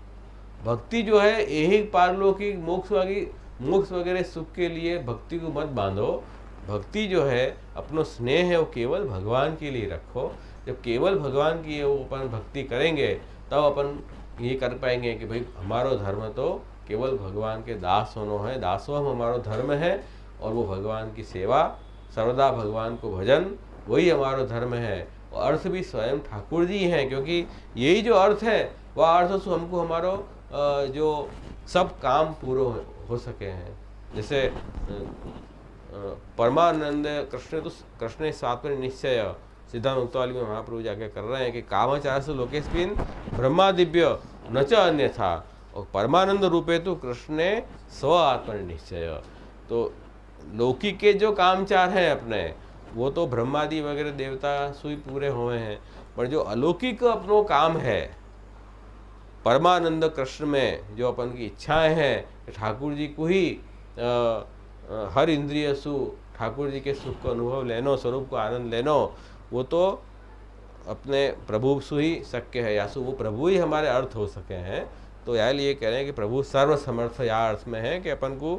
भक्ति जो है यही पारलौकिक मोक्ष वगैरह सुख के लिए भक्ति को मत बांधो। भक्ति जो है अपनो स्नेह है वो केवल भगवान के लिए रखो। जब केवल भगवान की वो अपन भक्ति करेंगे तब अपन ये कर पाएंगे कि भाई हमारो धर्म तो केवल भगवान के दास होनो है, दासों हमारो धर्म है और वो भगवान की सेवा सर्वदा भगवान को भजन वही हमारो धर्म है। और अर्थ भी स्वयं ठाकुर जी हैं, क्योंकि यही जो अर्थ है वह अर्थ से हमको हमारो जो सब काम पूरे हो सके हैं। जैसे परमानंद कृष्ण स्वात्म निश्चय सिद्धांत मुक्तवाली में महाप्रभु जाके कर रहे हैं कि कामचारस लोकेस्मिन् ब्रह्मादिव्य न च अन्यथा, और परमानंद रूपे तो कृष्णे स्व आत्म निश्चय। तो लौकिक के जो कामचार हैं अपने वो तो ब्रह्मादि वगैरह देवता सुई पूरे हुए हैं, पर जो अलौकिक अपनो काम है परमानंद कृष्ण में जो अपन की इच्छाएं हैं ठाकुर जी को ही हर इंद्रिय सु ठाकुर जी के सुख को अनुभव लेनो, स्वरूप को आनंद लेनो, वो तो अपने प्रभु सु ही शक्य है, या सु वो प्रभु ही हमारे अर्थ हो सके हैं। तो यार ये कह रहे हैं कि प्रभु सर्व समर्थ या अर्थ में है कि अपन को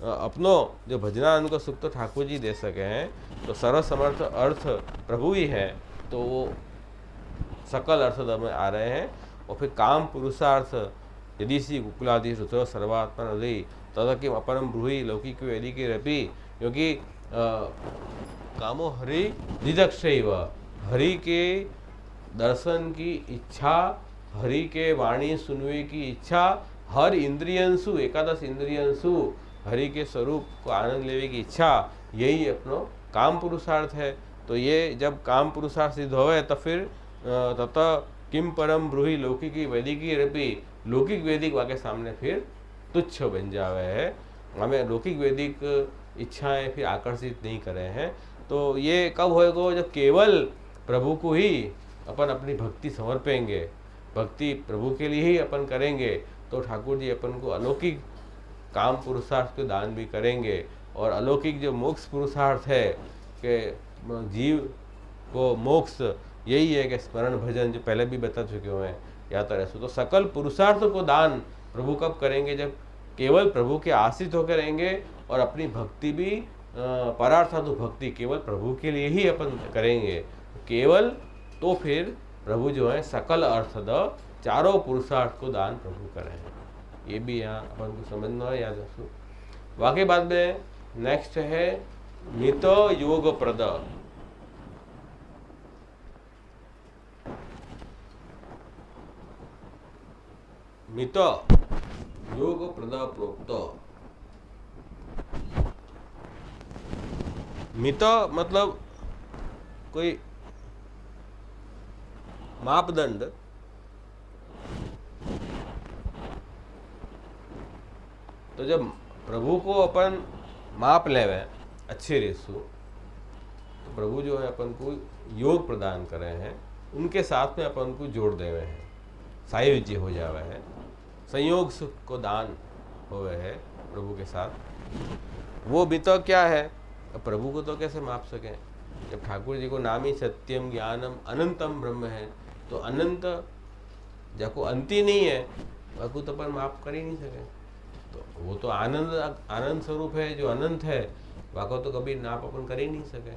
अपनो जो भजनानंद को सुख तो ठाकुर जी दे सके हैं। तो सर्व समर्थ अर्थ प्रभु ही है, तो वो सकल अर्थ में आ रहे हैं। और फिर काम पुरुषार्थ यदि सी कुकुलादि रुद्र सर्वात्मा हृदय तथा किम अपरम ब्रूहि लौकिक वेदी की रपी, क्योंकि कामो हरि दिदक्षैव, हरि के दर्शन की इच्छा, हरि के वाणी सुनवे की इच्छा, हर इंद्रियंसु एकादश इंद्रियंसु हरि के स्वरूप को आनंद लेने की इच्छा, यही अपनो काम पुरुषार्थ है। तो ये जब काम पुरुषार्थ सिद्ध होवे तो फिर तथा किम परम ब्रूहि लौकिकी वैदिकी रपी, लौकिक वैदिक वाके सामने फिर तुच्छ बन जावे है। हमें लौकिक वैदिक इच्छाएं फिर आकर्षित नहीं करे हैं। तो ये कब होएगा जब केवल प्रभु को ही अपन अपनी भक्ति समर्पेंगे, भक्ति प्रभु के लिए ही अपन करेंगे, तो ठाकुर जी अपन को अलौकिक काम पुरुषार्थ के दान भी करेंगे। और अलौकिक जो मोक्ष पुरुषार्थ है कि जीव को मोक्ष यही है कि स्मरण भजन, जो पहले भी बता चुके हुए हैं या तरह से। तो सकल पुरुषार्थ को दान प्रभु कब करेंगे, जब केवल प्रभु के आश्रित होकर रहेंगे और अपनी भक्ति भी परार्था तो भक्ति केवल प्रभु के लिए ही अपन करेंगे केवल, तो फिर प्रभु जो है सकल अर्थ द चारों पुरुषार्थ को दान प्रभु करें। ये भी यहाँ अपन को समझना है, याद रखो। वाकई बाद में नेक्स्ट है मित योग प्रद। मित योग प्रद प्रोक्त। मित मतलब कोई मापदंड, तो जब प्रभु को अपन माप लेवे अच्छे रेसु, तो प्रभु जो है अपन को योग प्रदान करे हैं, उनके साथ में अपन को जोड़ देवे हैं, सायुज्य हो जावे है, संयोग सुख को दान होवे है प्रभु के साथ। वो भी तो क्या है, अब प्रभु को तो कैसे माप सकें जब ठाकुर जी को नाम ही सत्यम ज्ञानम अनंतम ब्रह्म है। तो अनंत जाको अंत ही नहीं है वह तो अपन माप कर ही नहीं सके। तो वो तो आनंद स्वरूप है जो अनंत है, वाको तो कभी नाप अपन कर ही नहीं सके,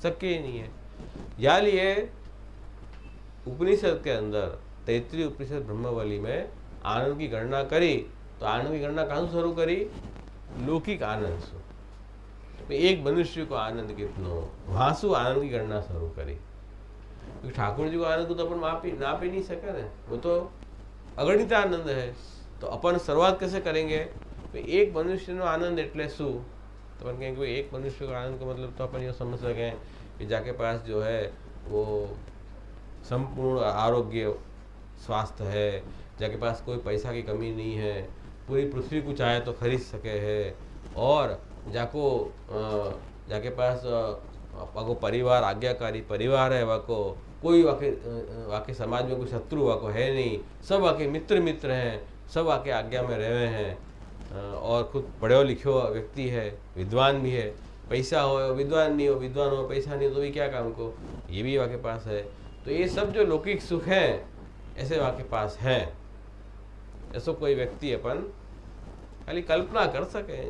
शक्य ही नहीं है। या लिए उपनिषद के अंदर 33 उपनिषद ब्रह्मवली में आनंद की गणना करी, तो आनंद की गणना कहाँ शुरू करी, लौकिक आनंद से। तो एक मनुष्य को आनंद कितनो, वहाँ से आनंद की गणना शुरू करी, क्योंकि ठाकुर जी को आनंद को तो अपन नाप ही नहीं सके ना, वो तो अगणित आनंद है। तो अपन शुरुआत कैसे करेंगे, तो एक मनुष्य नो आनंद एटले शू, तो अपन कहेंगे एक मनुष्य का आनंद का मतलब तो अपन ये समझ सकें कि जाके पास जो है वो संपूर्ण आरोग्य स्वास्थ्य है, जाके पास कोई पैसा की कमी नहीं है, पूरी पृथ्वी को चाहे तो खरीद सके है, और जाके पास वाको परिवार आज्ञाकारी परिवार है, वाको कोई वाके समाज में कोई शत्रु वाको है नहीं, सब वाके मित्र हैं, सब वाके आज्ञा में रहे हैं, और खुद पढ़ो लिखो व्यक्ति है, विद्वान भी है, पैसा हो विद्वान नहीं हो, विद्वान हो पैसा नहीं हो तो भी क्या काम को, ये भी वाके पास है। तो ये सब जो लौकिक सुख हैं ऐसे वाके पास हैं। ऐसा कोई व्यक्ति अपन खाली कल्पना कर सके,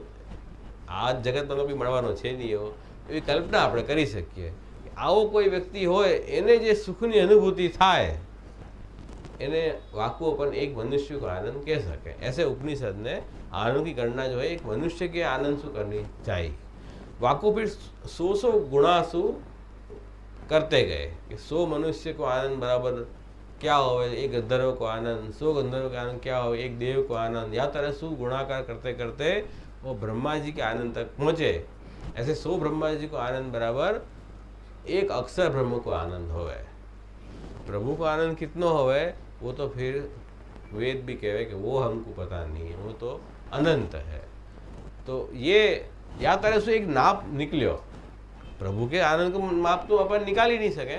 आज जगत में भी મળવાનો છે નહીં એવો, એવી કલ્પના આપણે કરી શકીએ કે આવો કોઈ વ્યક્તિ હોય એને જે સુખની અનુભૂતિ થાય એને वाको अपन एक मनुष्य को आनंद कह सके। ऐसे उपनिषद ने आनंद की गणना जो है एक मनुष्य के आनंद से करनी चाहिए। वाको फिर 100 गुणा सु करते गए कि 100 मनुष्य को आनंद बराबर क्या हो, एक गंधर्व को आनंद, 100 गंधर्व का आनंद क्या हो, एक देव को आनंद, या तरह सु गुणाकार करते करते वो ब्रह्मा जी के आनंद तक पहुँचे। ऐसे 100 ब्रह्मा जी को आनंद बराबर एक अक्षर ब्रह्म को आनंद होवे। प्रभु को आनंद कितना होवे वो तो फिर वेद भी कहे कि वो हमको पता नहीं है, वो तो अनंत है। तो ये या तरह से एक नाप निकलियो, प्रभु के आनंद को माप तो अपन निकाल ही नहीं सके,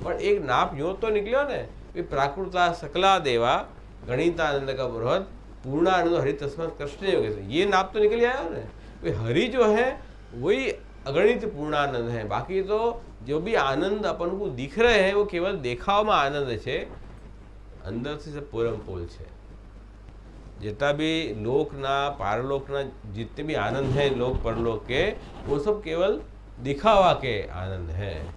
पर एक नाप यूँ तो निकलियो ने कि प्राकृता सकला देवा गणितानंद का बृहद पूर्णानंद हरि तस्मात् कृष्ण योग से, ये नाप तो निकल आया ना। हरि जो है वही अगणित पूर्णानंद है, बाकी तो जो भी आनंद अपन को दिख रहे हैं वो केवल देखाव में आनंद है, अंदर से सब पूरम पोल है। जितना भी लोकना पारलोकना जितने भी आनंद हैं लोक परलोक के, वो सब केवल दिखावा के आनंद हैं।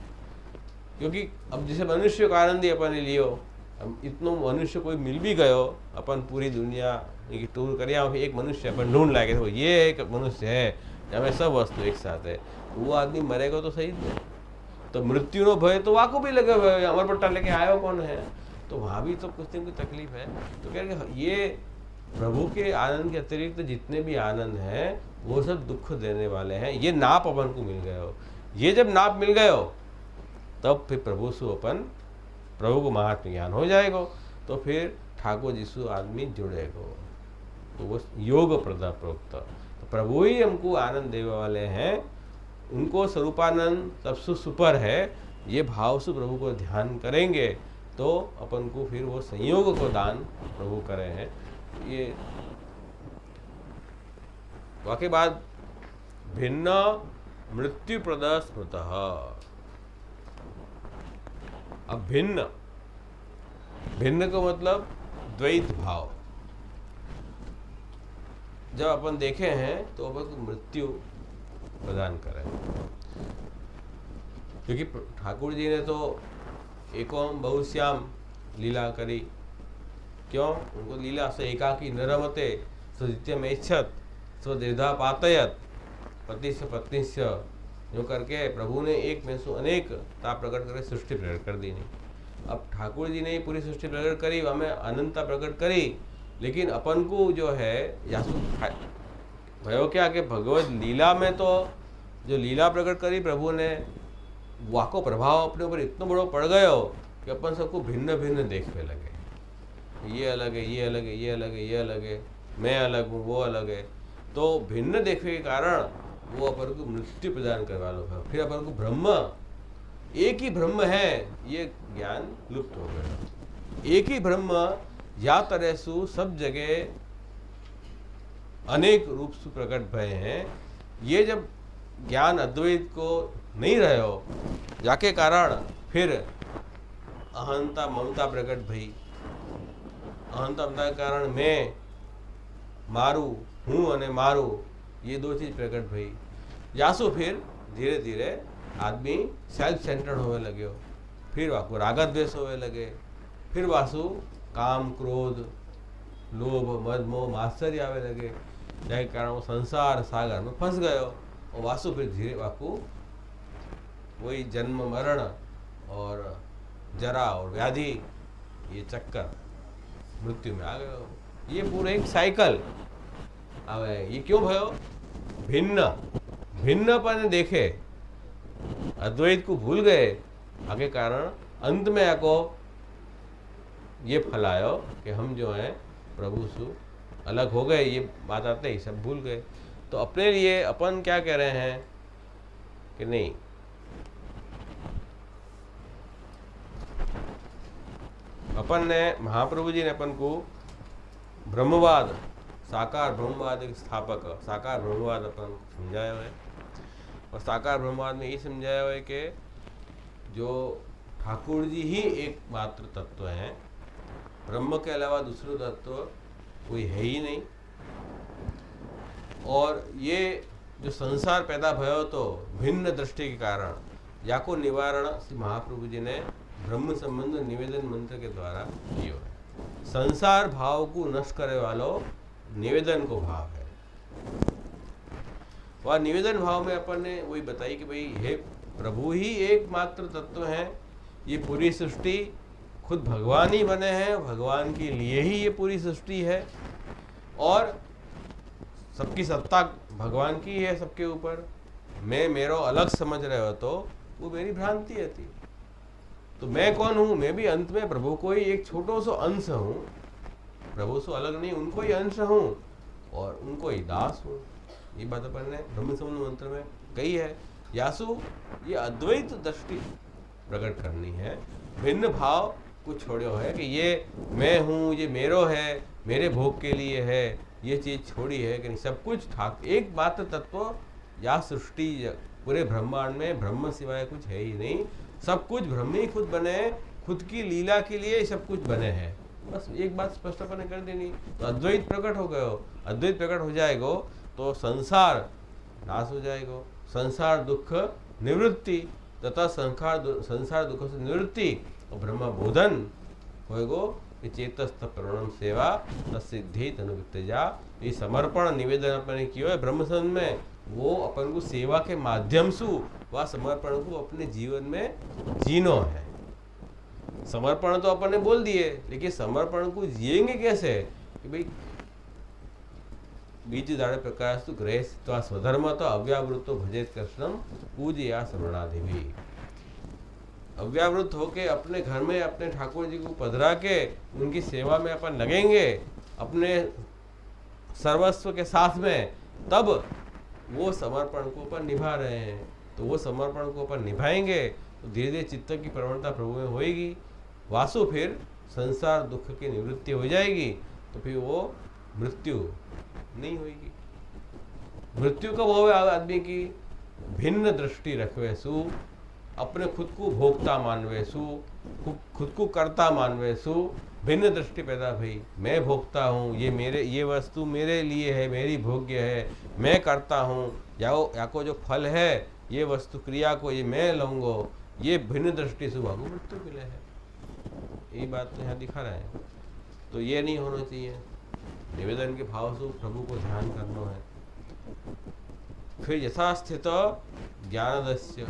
क्योंकि अब जैसे मनुष्य का आनंद ही अपन ने लियो, अब इतनो मनुष्य कोई मिल भी गयो, अपन पूरी दुनिया की टूर करिया, एक मनुष्य अपन ढूंढ लागे तो ये एक मनुष्य है हमें सब वस्तु एक साथ है, वो आदमी मरेगा तो सही है। तो मृत्यु नो भय तो वाको भी लगे हुए, अमर पट्टा लेके आयो कौन है, तो वहाँ भी तो कुछ दिन की तकलीफ है। तो कह रहे ये प्रभु के आनंद के अतिरिक्त जितने भी आनंद हैं वो सब दुख देने वाले हैं। ये नाप अपन को मिल गए हो, ये जब नाप मिल गए हो तब फिर प्रभु से अपन प्रभु को महात्म ज्ञान हो जाएगा, तो फिर ठाकुर जीसु आदमी जुड़ेगा, तो वो योग प्रदा प्रोक्त। तो प्रभु ही हमको आनंद देने वाले हैं, उनको स्वरूपानंद सबसे सुपर है। ये भाव से प्रभु को ध्यान करेंगे तो अपन को फिर वो संयोग को दान प्रभु करे हैं। ये वाके बाद भिन्न मृत्यु प्रद स्मृत। अब भिन्न, भिन्न का मतलब द्वैत भाव। जब अपन देखे हैं तो अपन को मृत्यु प्रदान करे, क्योंकि ठाकुर जी ने तो एकोम बहुश्याम लीला करी। क्यों? उनको लीला से एकाकी नरमते सदित्य में इच्छत स्वदीर्घा पातयत पति से पत्नी से, जो करके प्रभु ने एक में से अनेक ताप प्रकट करके सृष्टि प्रकट कर दी। नहीं, अब ठाकुर जी ने पूरी सृष्टि प्रकट करी, हमें अनंतता प्रकट करी, लेकिन अपन को जो है यासु भयो क्या कि भगवत लीला में तो जो लीला प्रकट करी प्रभु ने, वाको प्रभाव अपने ऊपर इतना बड़ो पड़ गयो कि अपन सबको भिन्न भिन्न देखने लगे। ये अलग है, ये अलग है, ये अलग है, ये अलग है, मैं अलग हूँ, वो अलग है। तो भिन्न देखने के कारण वो अपन को मृत्यु प्रदान करवा लो है। फिर अपन को ब्रह्म एक ही ब्रह्म है ये ज्ञान लुप्त हो गया। एक ही ब्रह्म या तरह सु सब जगह अनेक रूप से प्रकट भय हैं। ये जब ज्ञान अद्वैत को नहीं रहे हो, जाके कारण फिर अहंता ममता प्रकट भई। अहंता ममता के कारण मैं मारू हूँ अने मारू, ये दो चीज प्रकट भई। यासु फिर धीरे धीरे आदमी सेल्फ सेंटर्ड होने लगे हो, फिर वाको रागा द्वेष होने लगे, फिर वासु काम क्रोध लोभ मद मोह मात्सर्य आवे लगे, जाके कारण वो संसार सागर में फंस गयो। और वासु फिर धीरे वाकू वही जन्म मरण और जरा और व्याधि, ये चक्कर मृत्यु में आ गयो। ये पूरा एक साइकिल आवे। ये क्यों भयो? भिन्न भिन्नपन देखे, अद्वैत को भूल गए, आगे कारण अंत में आको ये फलायो कि हम जो हैं प्रभु से अलग हो गए। ये बात आते ही सब भूल गए। तो अपने लिए अपन क्या कह रहे हैं कि नहीं, अपन ने महाप्रभु जी ने अपन को ब्रह्मवाद, साकार ब्रह्मवाद एक स्थापक साकार ब्रह्मवाद अपन समझाया है। और साकार ब्रह्मवाद में ये समझाया है कि जो ठाकुर जी ही एकमात्र तत्व हैं, ब्रह्म के अलावा दूसरा तत्व कोई है ही नहीं। और ये जो संसार पैदा भयो तो भिन्न दृष्टि के कारण या को निवारण श्री महाप्रभु जी ने ब्रह्म संबंध निवेदन मंत्र के द्वारा कियो है। संसार भाव को नष्ट करे वालो निवेदन को भाव है। वह निवेदन भाव में अपन ने वही बताई कि भाई हे प्रभु ही एकमात्र तत्व हैं, ये पूरी सृष्टि खुद भगवान ही बने हैं, भगवान के लिए ही ये पूरी सृष्टि है और सबकी सत्ता भगवान की है सबके ऊपर। मैं मेरो अलग समझ रहे हो तो वो मेरी भ्रांति है थी। तो मैं कौन हूँ? मैं भी अंत में प्रभु को ही एक छोटो सो अंश हूँ, प्रभु से अलग नहीं, उनको ही अंश हूँ और उनको ही दास हूँ। ये बात अपन ने ब्रह्म संबंध मंत्र में कही है। यासु ये अद्वैत दृष्टि प्रकट करनी है, भिन्न भाव को छोड़ो है कि ये मैं हूँ, ये मेरो है, मेरे भोग के लिए है, ये चीज़ छोड़ी है कि नहीं। सब कुछ एक मात्र तत्व या सृष्टि पूरे ब्रह्मांड में ब्रह्म सिवाय कुछ है ही नहीं। सब कुछ ब्रह्म ही खुद बने, खुद की लीला के लिए सब कुछ बने हैं। बस एक बात स्पष्ट अपन कर देनी तो अद्वैत प्रकट हो गयो। अद्वैत प्रकट हो जाएगो तो संसार नाश हो जाएगो, संसार दुख निवृत्ति तथा संसार दुख से निवृत्ति और ब्रह्म बोधन होएगो। चेतस्थ करुणम सेवा तसिद्धि तनुवित्तजा। ये समर्पण निवेदन अपन किया है ब्रह्म संबंध में, वो अपन को सेवा के माध्यम से वह समर्पण को अपने जीवन में जीनो है। समर्पण तो अपन ने बोल दिए, लेकिन समर्पण को जिएंगे कैसे कि भाई बीज दाड़े प्रकाश तो ग्रह स्वधर्म तो अव्यावृत्तो भजेत कृष्णम पूजया श्रवणाधिवी। अव्यावृत होके अपने घर में अपने ठाकुर जी को पधरा के उनकी सेवा में अपन लगेंगे अपने सर्वस्व के साथ में, तब वो समर्पण को अपन निभा रहे हैं। तो वो समर्पण को अपन निभाएंगे तो धीरे धीरे चित्त की प्रवणता प्रभु में होएगी। वासु फिर संसार दुख की निवृत्ति हो जाएगी तो फिर वो मृत्यु नहीं होगी। मृत्यु कब होवे आदमी की? भिन्न दृष्टि रखवे सु, अपने खुद को भोक्ता मानवे सु, खुद को कर्ता मानवे सु भिन्न दृष्टि पैदा भई। मैं भोक्ता हूँ, ये मेरे, ये वस्तु मेरे लिए है, मेरी भोग्य है, मैं करता हूँ, या को जो फल है ये वस्तु क्रिया को ये मैं लूँगो, ये भिन्न दृष्टि से भागो मृत्यु मिले है। यही बात तो यहाँ दिखा रहे हैं। तो ये नहीं होना चाहिए। निवेदन के भाव से प्रभु को ध्यान करना है। फिर यथास्थित ज्ञानदस्य,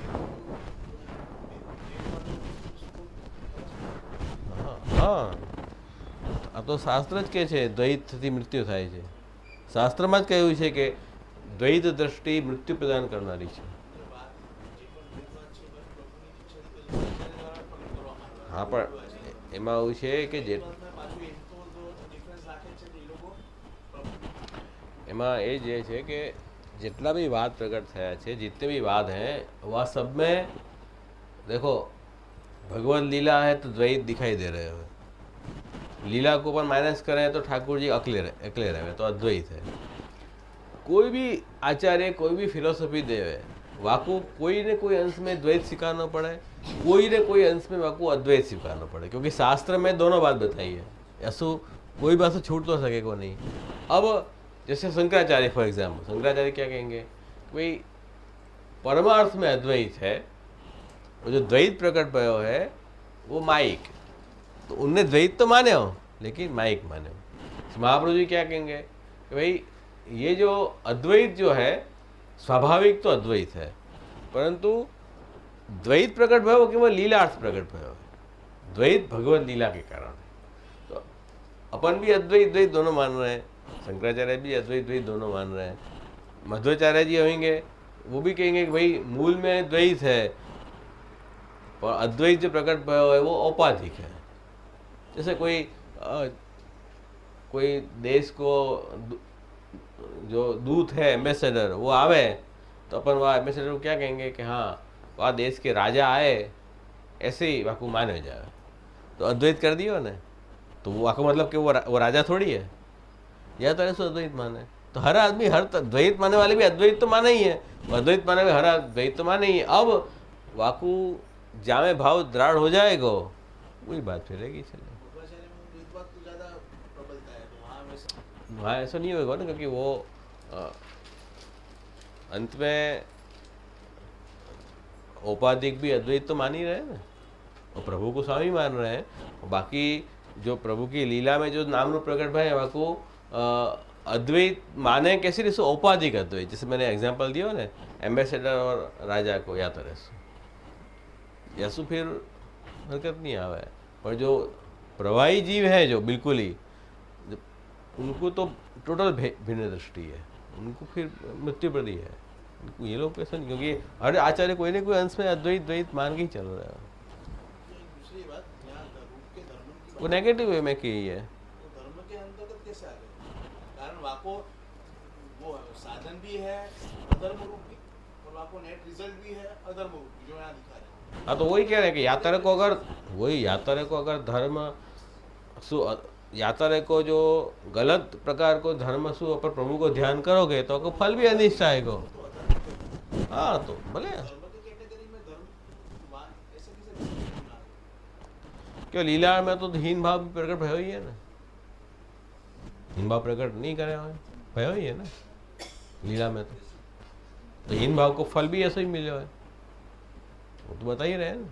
हाँ આ તો શાસ્ત્ર જ કે છે દ્વૈત થતી મૃત્યુ થાય છે। શાસ્ત્રમાં જ કહ્યું છે કે દ્વૈત દ્રષ્ટિ મૃત્યુ પ્રદાન કરનારી છે। હા પણ એમાં એવું છે કે જે એમાં એ જે છે કે જેટલા भी वाद प्रकट થયા છે, जितने भी वाद हैं वह सब में देखो भगवत लीला है तो द्वैत दिखाई दे रहे हो। लीला को अपन माइनस करें तो ठाकुर जी अकेले रहे तो अद्वैत है। कोई भी आचार्य कोई भी फिलोसफी देवे वाको कोई ने कोई अंश में द्वैत स्वीकारना पड़े, कोई ने कोई अंश में वाको अद्वैत स्वीकारना पड़े, क्योंकि शास्त्र में दोनों बात बताई है। ऐसो कोई बात तो छूट तो सके को नहीं। अब जैसे शंकराचार्य फॉर एग्जाम्पल, शंकराचार्य क्या कहेंगे? कोई परमार्थ में अद्वैत है, वो जो द्वैत प्रकट भयो है वो माइक, तो उनने द्वैत तो माने हो लेकिन माइक माने हो। महाप्रभु जी क्या कहेंगे कि भाई ये जो अद्वैत जो है स्वाभाविक तो अद्वैत है, परंतु द्वैत प्रकट भयो वो केवल लीलार्थ प्रकट भयो है, द्वैत भगवत लीला के कारण है। तो अपन भी अद्वैत द्वैत दोनों मान रहे हैं, शंकराचार्य भी अद्वैत द्वैत दोनों मान रहे हैं, मध्वाचार्य जी होंगे वो भी कहेंगे कि भाई मूल में द्वैत है और अद्वैत जो प्रकट भयो है वो औपाधिक है। जैसे कोई देश को जो दूत है एम्बेसडर वो आवे तो अपन वह एम्बेसडर को क्या कहेंगे कि हाँ वह देश के राजा आए, ऐसे ही वाकू माने जाए। तो अद्वैत कर दियो ने। तो वो आपका मतलब कि वो राजा थोड़ी है, या तो ऐसा अद्वैत माने। तो हर आदमी हर द्वैत मानने वाले भी अद्वैत तो माने ही है, अद्वैत माने हर अद्वैत तो माने ही है। अब वाकू जामे भाव दृढ़ हो जाएगा, वही बात फिरेगी चले। वहाँ ऐसा नहीं होगा ना, क्योंकि वो अंत में औपाधिक भी अद्वैत तो मान ही रहे हैं ना, और प्रभु को स्वामी मान रहे हैं। और बाकी जो प्रभु की लीला में जो नाम रूप प्रकट भाई वहाँ को अद्वैत माने कैसे, जैसे औपाधिक अद्वैत, जैसे मैंने एग्जांपल दिया ना एम्बेसडर और राजा को, या तरह यसु फिर हरकत नहीं आवा है। पर जो प्रवाही जीव है जो बिल्कुल ही, उनको तो टोटल भिन्न दृष्टि है, उनको फिर मृत्यु प्रति है। ये लोग कैसे नहीं, क्योंकि हर आचार्य कोई ना कोई अंश में अद्वैत द्वैत मान के ही चल रहा है। वो नेगेटिव वे में की है, धर्म के अंतर्गत कैसे आ गए? कारण वाको वो साधन भी है अधर्म रूप भी, और वाको नेट रिजल्ट भी है अधर्म रूप भी, जो यहाँ दिखा रहे हैं। हाँ, तो वही कह रहे हैं कि यात्रा को अगर धर्म यात्रा को जो गलत प्रकार को धर्म सु पर प्रभु को ध्यान करोगे तो आपको फल भी अनिष्ट आएगा। हाँ, तो भले क्यों लीला में तो हीन भाव प्रकट भयो ही है ना, हीन भाव प्रकट नहीं करे भयो ही है ना लीला में, तो हीन भाव को फल भी ऐसा ही मिले है, वो तो बता ही रहे हैं ना।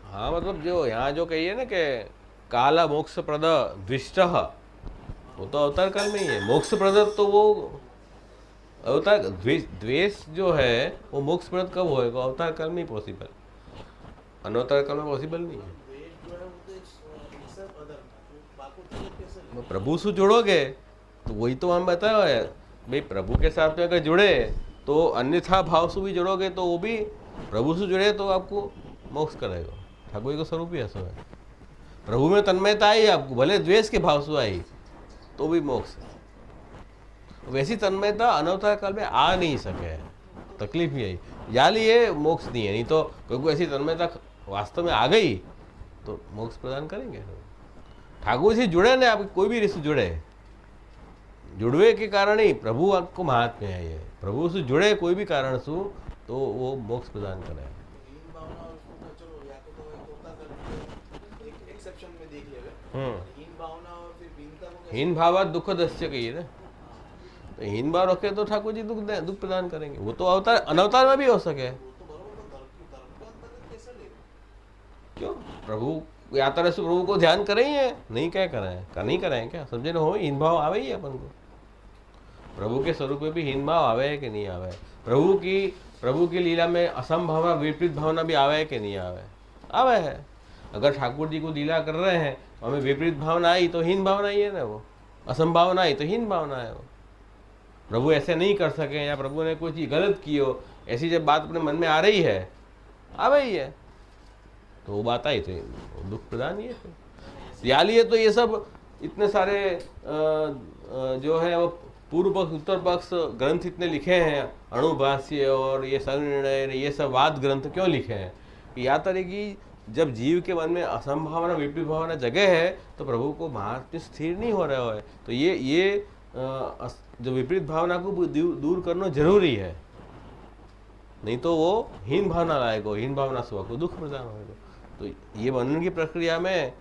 हाँ, मतलब जो यहाँ जो कहिए ना कि काला मोक्ष प्रद द्विष्ट, वो तो अवतार काल में ही है। मोक्ष प्रद तो वो अवतार, द्वेष जो है वो मोक्ष प्रद कब होएगा? अवतार काल में ही पॉसिबल, अनवतार काल में पॉसिबल नहीं है। प्रभु से जुड़ोगे तो वही तो हम बताया है भाई, प्रभु के साथ में अगर जुड़े तो अन्यथा भाव से भी जुड़ोगे तो वो भी प्रभु से जुड़े तो आपको मोक्ष करेगा। ठाकुर का स्वरूप ही ऐसा है, प्रभु में तन्मयता आई आपको, भले द्वेष के भाव से आई तो भी मोक्ष है। वैसी तन्मयता अनवतार काल में आ नहीं सके, तकलीफ ही आई, याली ये मोक्ष नहीं है। नहीं तो क्योंकि ऐसी तन्मयता वास्तव में आ गई तो मोक्ष प्रदान करेंगे। ठाकुर से जुड़े ना, आप कोई भी ऋषि जुड़वे के कारण ही प्रभु आपको महात्म्य है। ये प्रभु से जुड़े कोई भी कारण से तो वो मोक्ष प्रदान करे। हीन भाव दुख दस्य कहिए ना, तो हीन भाव रखे तो ठाकुर जी दुख प्रदान करेंगे। वो तो अवतार अनवतार में भी हो सके। क्यों? प्रभु यात्रा से प्रभु को ध्यान करें ही है, नहीं क्या करें, नहीं करें क्या? समझे ना हो, हीन भाव आवे ही अपन को। प्रभु के स्वरूप में भी हीन भाव आवे है कि नहीं आवे? प्रभु की लीला में असंभावना विपरीत भावना भी आवे है कि नहीं आवे है। अगर ठाकुर जी को लीला कर रहे हैं हमें विपरीत भावना आई तो हीन भावना ही है ना, वो असंभावना आई तो हीन भावना है। वो प्रभु ऐसे नहीं कर सके या प्रभु ने कोई चीज गलत की हो, ऐसी जब बात अपने मन में आ रही है, आवे ही है, तो वो बात आई तो दुख प्रदान ही है। याली तो ये सब इतने सारे जो है वो पूर्व पक्ष उत्तर पक्ष ग्रंथ इतने लिखे हैं, अणुभाष्य और ये संनिर्णय, ये सब वाद ग्रंथ क्यों लिखे हैं? या तरह की जब जीव के मन में असंभावना विपरीत भावना जगह है तो प्रभु को महात्म्य स्थिर नहीं हो रहा है। तो ये जो विपरीत भावना को दूर करना जरूरी है, नहीं तो वो हीन भावना लाएगा, हीन भावना से को दुख प्रदान होगा। तो ये वर्णन की प्रक्रिया में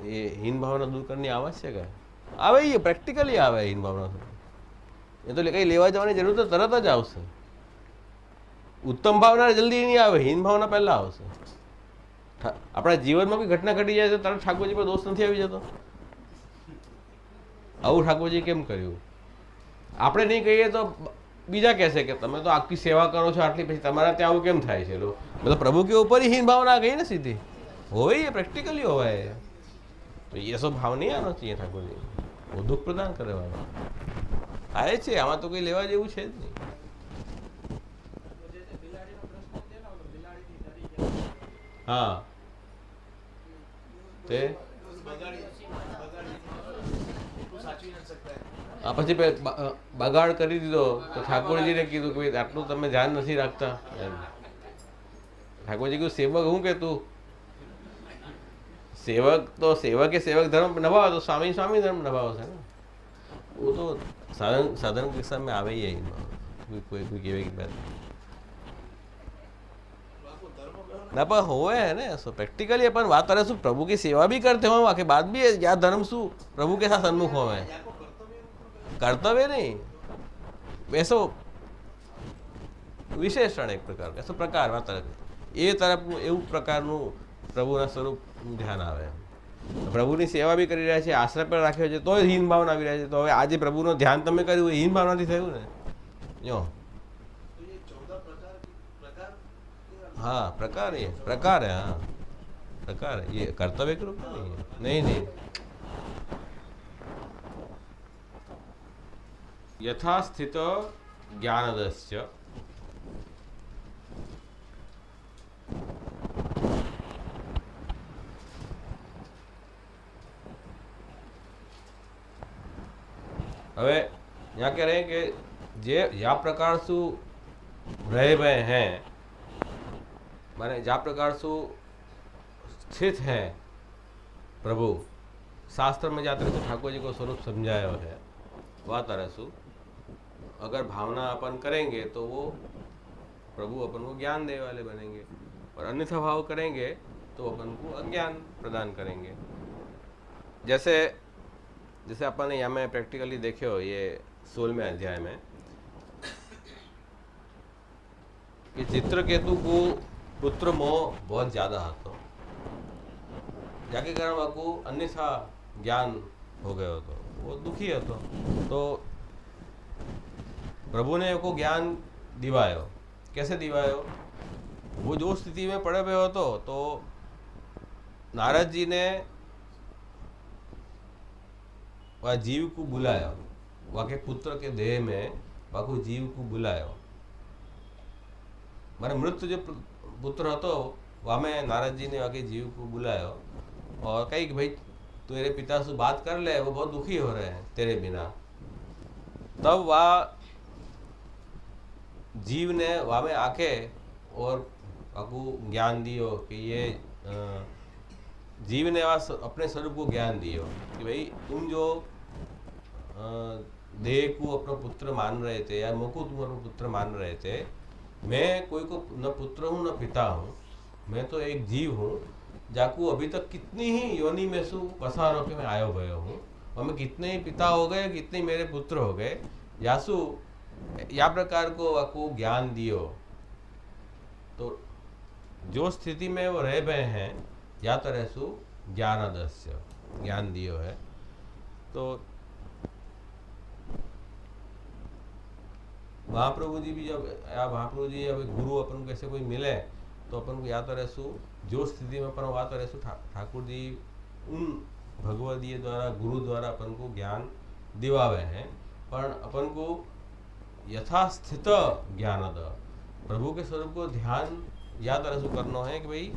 ये हीन भावना दूर करनी आवश्यक है। आवे ये प्रैक्टिकली आवे हीन भावना से, ये तो कहीं लेवा जवानी जरूरत है, तरत ज आवशे। उत्तम भावना जल्दी नहीं आवे, हीन भावना पहला आवशे। अपना जीवन में कोई घटना घटी जाए तो तरत ठाकुर जी पर दोष नहीं આવી જતો। આવું ઠાકોરજી કેમ કર્યું? આપણે નહીં કહીએ તો બીજા કહેશે કે તમે તો આખી સેવા કરો છો આટલી, પછી તમારા ત્યાં આવું કેમ થાય છે? मतलब प्रभु के ऊपर ही हीन भावना आ गई ना सीधी, हो ही प्रैक्टिकली हो है। तो ये सब भाव नहीं आना चाहिए ठाकुर जी, वो दुख प्रदान करे वाला आए છે, આમાં તો કોઈ લેવા જેવું છે જ નહીં। हाँ, તે પછી બગાડ કરી દીધો તો ઠાકોરજીને કીધું કે ભાઈ આટલું તમે ધ્યાન નથી રાખતા એમ. ઠાકોરજી કીધું સેવક હું કે તું સેવક તો સેવકે સેવક ધર્મ નિભાવો તો સ્વામી સ્વામી ધર્મ નિભાવો છે ને. वो तो साधारण किस्सा में आवे ही है कोई केवे की बात ना पर होए है ना सो प्रैक्टिकली अपन बात करे सु प्रभु की सेवा भी करते हो आके बात भी है या धर्म सु प्रभु के साथ सन्मुख होवे कर्तव्य नहीं वैसो विशेषण एक प्रकार ऐसो प्रकार बात એ તરફ એવું પ્રકારનું પ્રભુના સ્વરૂપ ધ્યાન આવે. પ્રભુની સેવા બી કરી રહ્યા છે, આશ્રય પર રાખ્યો છે, તો હીન ભાવના આવી રહ્યા છે. તો હવે આજે પ્રભુનું ધ્યાન તમે કર્યું હીન ભાવનાથી થયું ને. જો हाँ प्रकार है हाँ प्रकार है. ये कर्तव्य के रूप में नहीं नहीं यथास्थित ज्ञानदस्य હવે यहाँ कह रहे हैं कि जे या प्रकार सु रहे हुए हैं माने जा प्रकार सु स्थित है प्रभु शास्त्र में जाते तो ठाकुर जी को स्वरूप समझाया है वह तरह सु अगर भावना अपन करेंगे तो वो प्रभु अपन को ज्ञान देने वाले बनेंगे और अन्यथा भाव करेंगे तो अपन को अज्ञान प्रदान करेंगे. जैसे जैसे अपन ने यहाँ में प्रैक्टिकली देखे हो ये 16वें अध्याय में कि चित्रकेतु को पुत्र मोह बहुत ज्यादा હતો जाके कारण वाको अन्यथा ज्ञान हो गयो હતો वो दुखी હતો तो प्रभु ने को ज्ञान दिवायो. कैसे दिवायो? वो जो स्थिति में पड़े हुए હતો तो नारद जी ने वह जीव को बुलाया, वाके पुत्र के देह में वाको जीव को बुलायो. माने मृत जो पुत्र હતો वामे नारद जी ने वाके जीव को बुलायो और कही कि भाई तेरे पिता से बात कर ले, वो बहुत दुखी हो रहे हैं तेरे बिना. तब वह जीव ने वामे आके और वाको ज्ञान दियो कि ये जीव ने अपने स्वरूप को ज्ञान दियो कि भाई तुम जो देह को अपना पुत्र मान रहे थे या मुझको तुम अपना पुत्र मान रहे थे, मैं कोई को न पुत्र हूँ न पिता हूँ, मैं तो एक जीव हूँ जाकू अभी तक कितनी ही योनि में सु पसार होकर मैं आयो गयो हूँ और मैं कितने ही पिता हो गए कितने मेरे पुत्र हो गए यासु या प्रकार को वाको ज्ञान दियो. तो जो स्थिति में वो रह गए हैं या तरह सु ज्ञानदस्य ज्ञान दियो है. तो महाप्रभु जी भी जब या महाप्रभु जी जब गुरु अपन को कैसे कोई मिले तो अपन को या तरह सु जो स्थिति में अपन वा तरह सु ठाकुर जी उन भगवदीय द्वारा गुरु द्वारा अपन को ज्ञान दिवावे हैं. पर अपन को यथास्थित ज्ञान द प्रभु के स्वरूप को ध्यान या तरह सु करना है कि भाई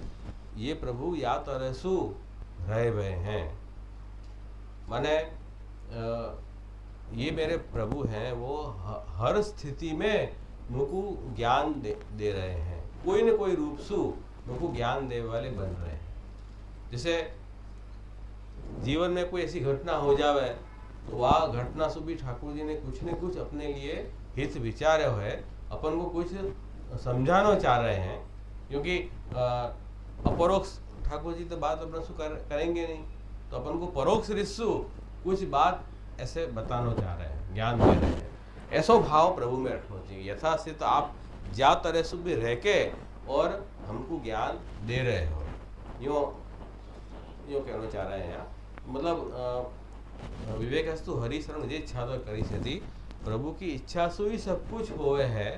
ये प्रभु या तरह सु रहे हुए हैं. माने ये मेरे प्रभु हैं, वो हर स्थिति में मुझको ज्ञान दे रहे हैं, कोई न कोई रूप सु मुझको ज्ञान देने वाले बन रहे हैं. जैसे जीवन में कोई ऐसी घटना हो जावे तो वह घटना से भी ठाकुर जी ने कुछ न कुछ अपने लिए हित विचारे हुए अपन को कुछ समझाना चाह रहे हैं. क्योंकि अपरोक्ष ठाकुर जी तो बात अपना सु करेंगे नहीं, तो अपन को परोक्ष रिस्सु कुछ बात ऐसे बताना चाह रहे हैं, ज्ञान दे रहे हैं. ऐसा भाव प्रभु में रखना चाहिए. यथास्थित आप जा तरह से भी रह के और हमको ज्ञान दे रहे हो, यूँ कहना चाह रहे हैं यहाँ. मतलब विवेकस्तु हरि शरण निज इच्छा तो करी से थी, प्रभु की इच्छा से ही सब कुछ होए है,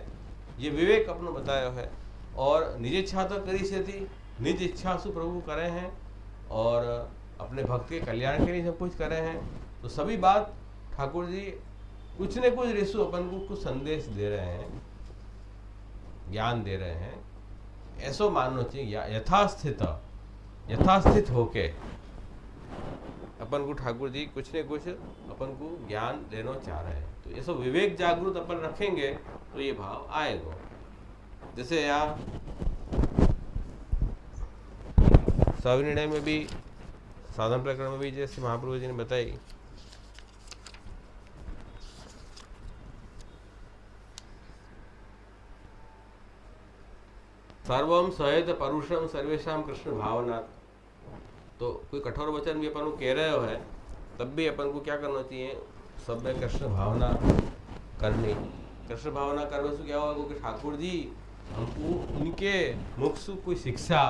ये विवेक अपना बताया है. और निज इच्छा तो करी से थी, निज इच्छा से प्रभु करे हैं और अपने भक्त के कल्याण के लिए सब कुछ करे हैं. तो सभी बात ठाकुर जी कुछ न कुछ ऋषु अपन को कुछ संदेश दे रहे हैं, ज्ञान दे रहे हैं. ऐसा मानना चाहिए. यथास्थित होके अपन को ठाकुर जी कुछ न कुछ अपन को ज्ञान देना चाह रहे हैं। तो ये सब विवेक जागृत अपन रखेंगे तो ये भाव आएगा। जैसे यहाँ सविनय में भी, साधन प्रकरण में भी जैसे महाप्रभु जी ने बताई, सर्वम सहित परुषम सर्वेशम कृष्ण भावना। तो कोई कठोर वचन भी अपन को कह रहे हो है, तब भी अपन को क्या करना चाहिए, सब में कृष्ण भावना करनी। कृष्ण भावना करने से क्या होगा कि ठाकुर जी हमको उनके मुख से कोई शिक्षा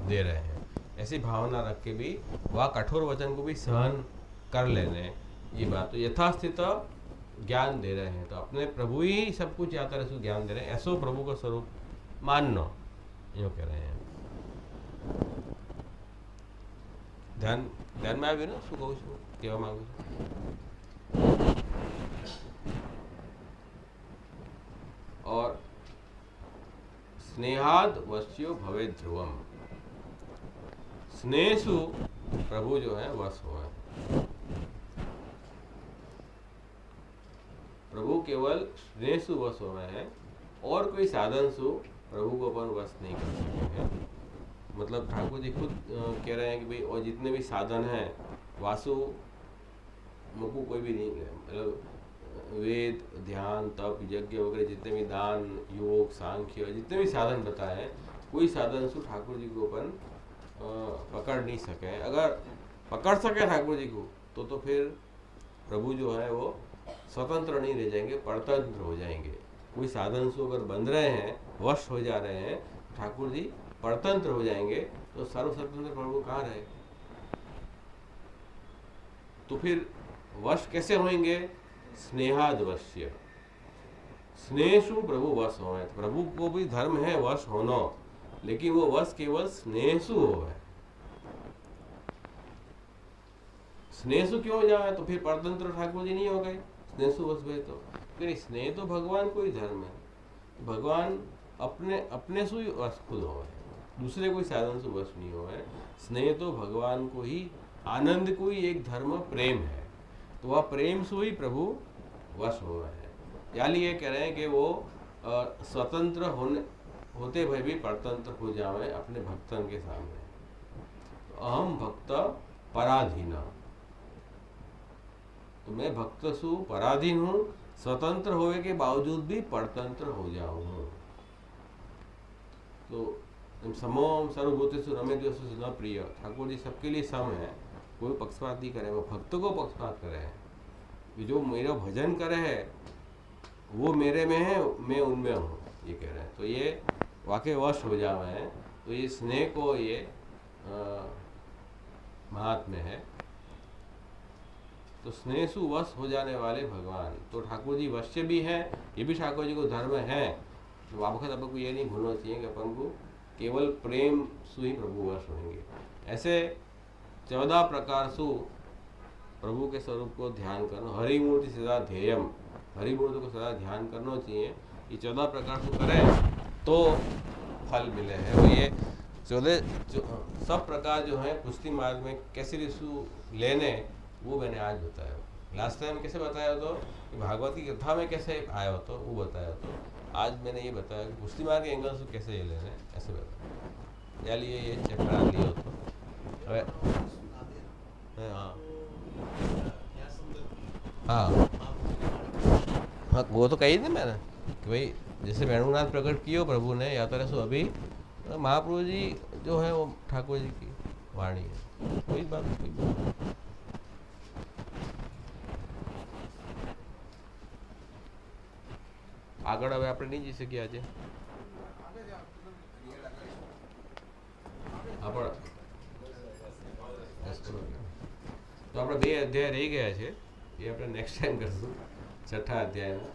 दे रहे हैं, ऐसी भावना रख के भी वह कठोर वचन को भी सहन कर लेने, ये बात तो यथास्थित ज्ञान दे रहे हैं। तो अपने प्रभु ही सब कुछ या तरह से ज्ञान दे रहे हैं, ऐसो प्रभु का स्वरूप मानना, यो कह रहे हैं। ध्यान ध्यान में આવ્યું ને શું કહું છું, કહેવા માંગુ છું। और स्नेहाद वश्यो भवे ध्रुवम, स्नेहसु प्रभु जो है वश हो है। प्रभु केवल स्नेहसु वश हो है, और कोई साधन सु प्रभु को अपन वश नहीं कर सकते हैं। मतलब ठाकुर जी खुद कह रहे हैं कि भाई और जितने भी साधन हैं वासु मुझको कोई भी नहीं, मतलब वेद ध्यान तप यज्ञ वगैरह जितने भी दान योग सांख्य जितने भी साधन बताए हैं, कोई साधन से ठाकुर जी को अपन पकड़ नहीं सके। अगर पकड़ सके ठाकुर जी को तो फिर प्रभु जो है वो स्वतंत्र नहीं रह जाएंगे, परतंत्र हो जाएंगे। कोई साधन से अगर बंध रहे हैं, वश हो जा रहे हैं, ठाकुर जी परतंत्र हो जाएंगे, तो सर्वस्वतंत्र प्रभु कहाँ रहे। तो फिर वश कैसे होंगे, स्नेहाद वश्य, स्नेहसु प्रभु वश हो। तो प्रभु को भी धर्म है वश होना, लेकिन वो वश केवल स्नेहसु हो है। स्नेहसु क्यों हो जाए, तो फिर परतंत्र ठाकुर जी नहीं हो गए स्नेहसु वश हुए। तो फिर स्नेह तो भगवान को ही धर्म है, भगवान अपने से ही वश खुद हो है, दूसरे कोई साधन से वश नहीं हो है। स्नेह तो भगवान को ही, आनंद को ही एक धर्म प्रेम है, तो वह प्रेम से ही प्रभु वश हो है। यानी ये कह रहे हैं कि वो स्वतंत्र होते भय भी परतंत्र हो जावे अपने भक्तन के सामने। तो अहम भक्त पराधीन, तो मैं भक्त सु पराधीन हूँ, स्वतंत्र होने के बावजूद भी परतंत्र हो जाऊँ। तो समोम सर्वभूतेषु रमेद्वेषु न प्रिय, ठाकुर जी सबके लिए सम है, कोई पक्षपात नहीं करे, वो भक्त को पक्षपात करे है। जो मेरा भजन करे है वो मेरे में है, मैं उनमें हूँ, ये कह रहे हैं। तो ये वाकई वश हो जावे हैं। तो ये स्नेह को ये महात्म्य है। तो स्नेह सु वश हो जाने वाले भगवान, तो ठाकुर जी वश्य भी है, ये भी ठाकुर जी को धर्म है। तो वक्त अपन को ये नहीं भूलना चाहिए कि अपन को केवल प्रेम सु ही प्रभु वश होंगे। ऐसे 14 प्रकार सु प्रभु के स्वरूप को ध्यान करना, हरिमूर्ति सदा ध्येयम, हरिमूर्ति को सदा ध्यान करना चाहिए। ये 14 प्रकार से करें तो फल मिले हैं। वो ये 14 सब प्रकार जो है पुष्टि मार्ग में कैसे रिसु लेने, वो मैंने आज बताया। लास्ट टाइम कैसे बताया तो कि भागवत की कथा में कैसे आया हो, तो वो बताया। तो आज मैंने ये बताया कि पुष्टि मार्ग के एंगल से कैसे ये लेने, ऐसे बताया। या लिए ये चैप्टर आ लिया तो हाँ हाँ वो तो कही थी मैंने कि भाई जैसे वेणुनाथ प्रकट किए प्रभु ने, या तरह से अभी महाप्रभु जी जो है वो ठाकुर जी की वाणी है। कोई बात नहीं। આગળ હવે આપણે નહીં જઈ શકીએ આજે, તો આપણે 2 અધ્યાય રહી ગયા છે, એ આપણે નેક્સ્ટ ટાઈમ કરશું, 6થા અધ્યાયમાં।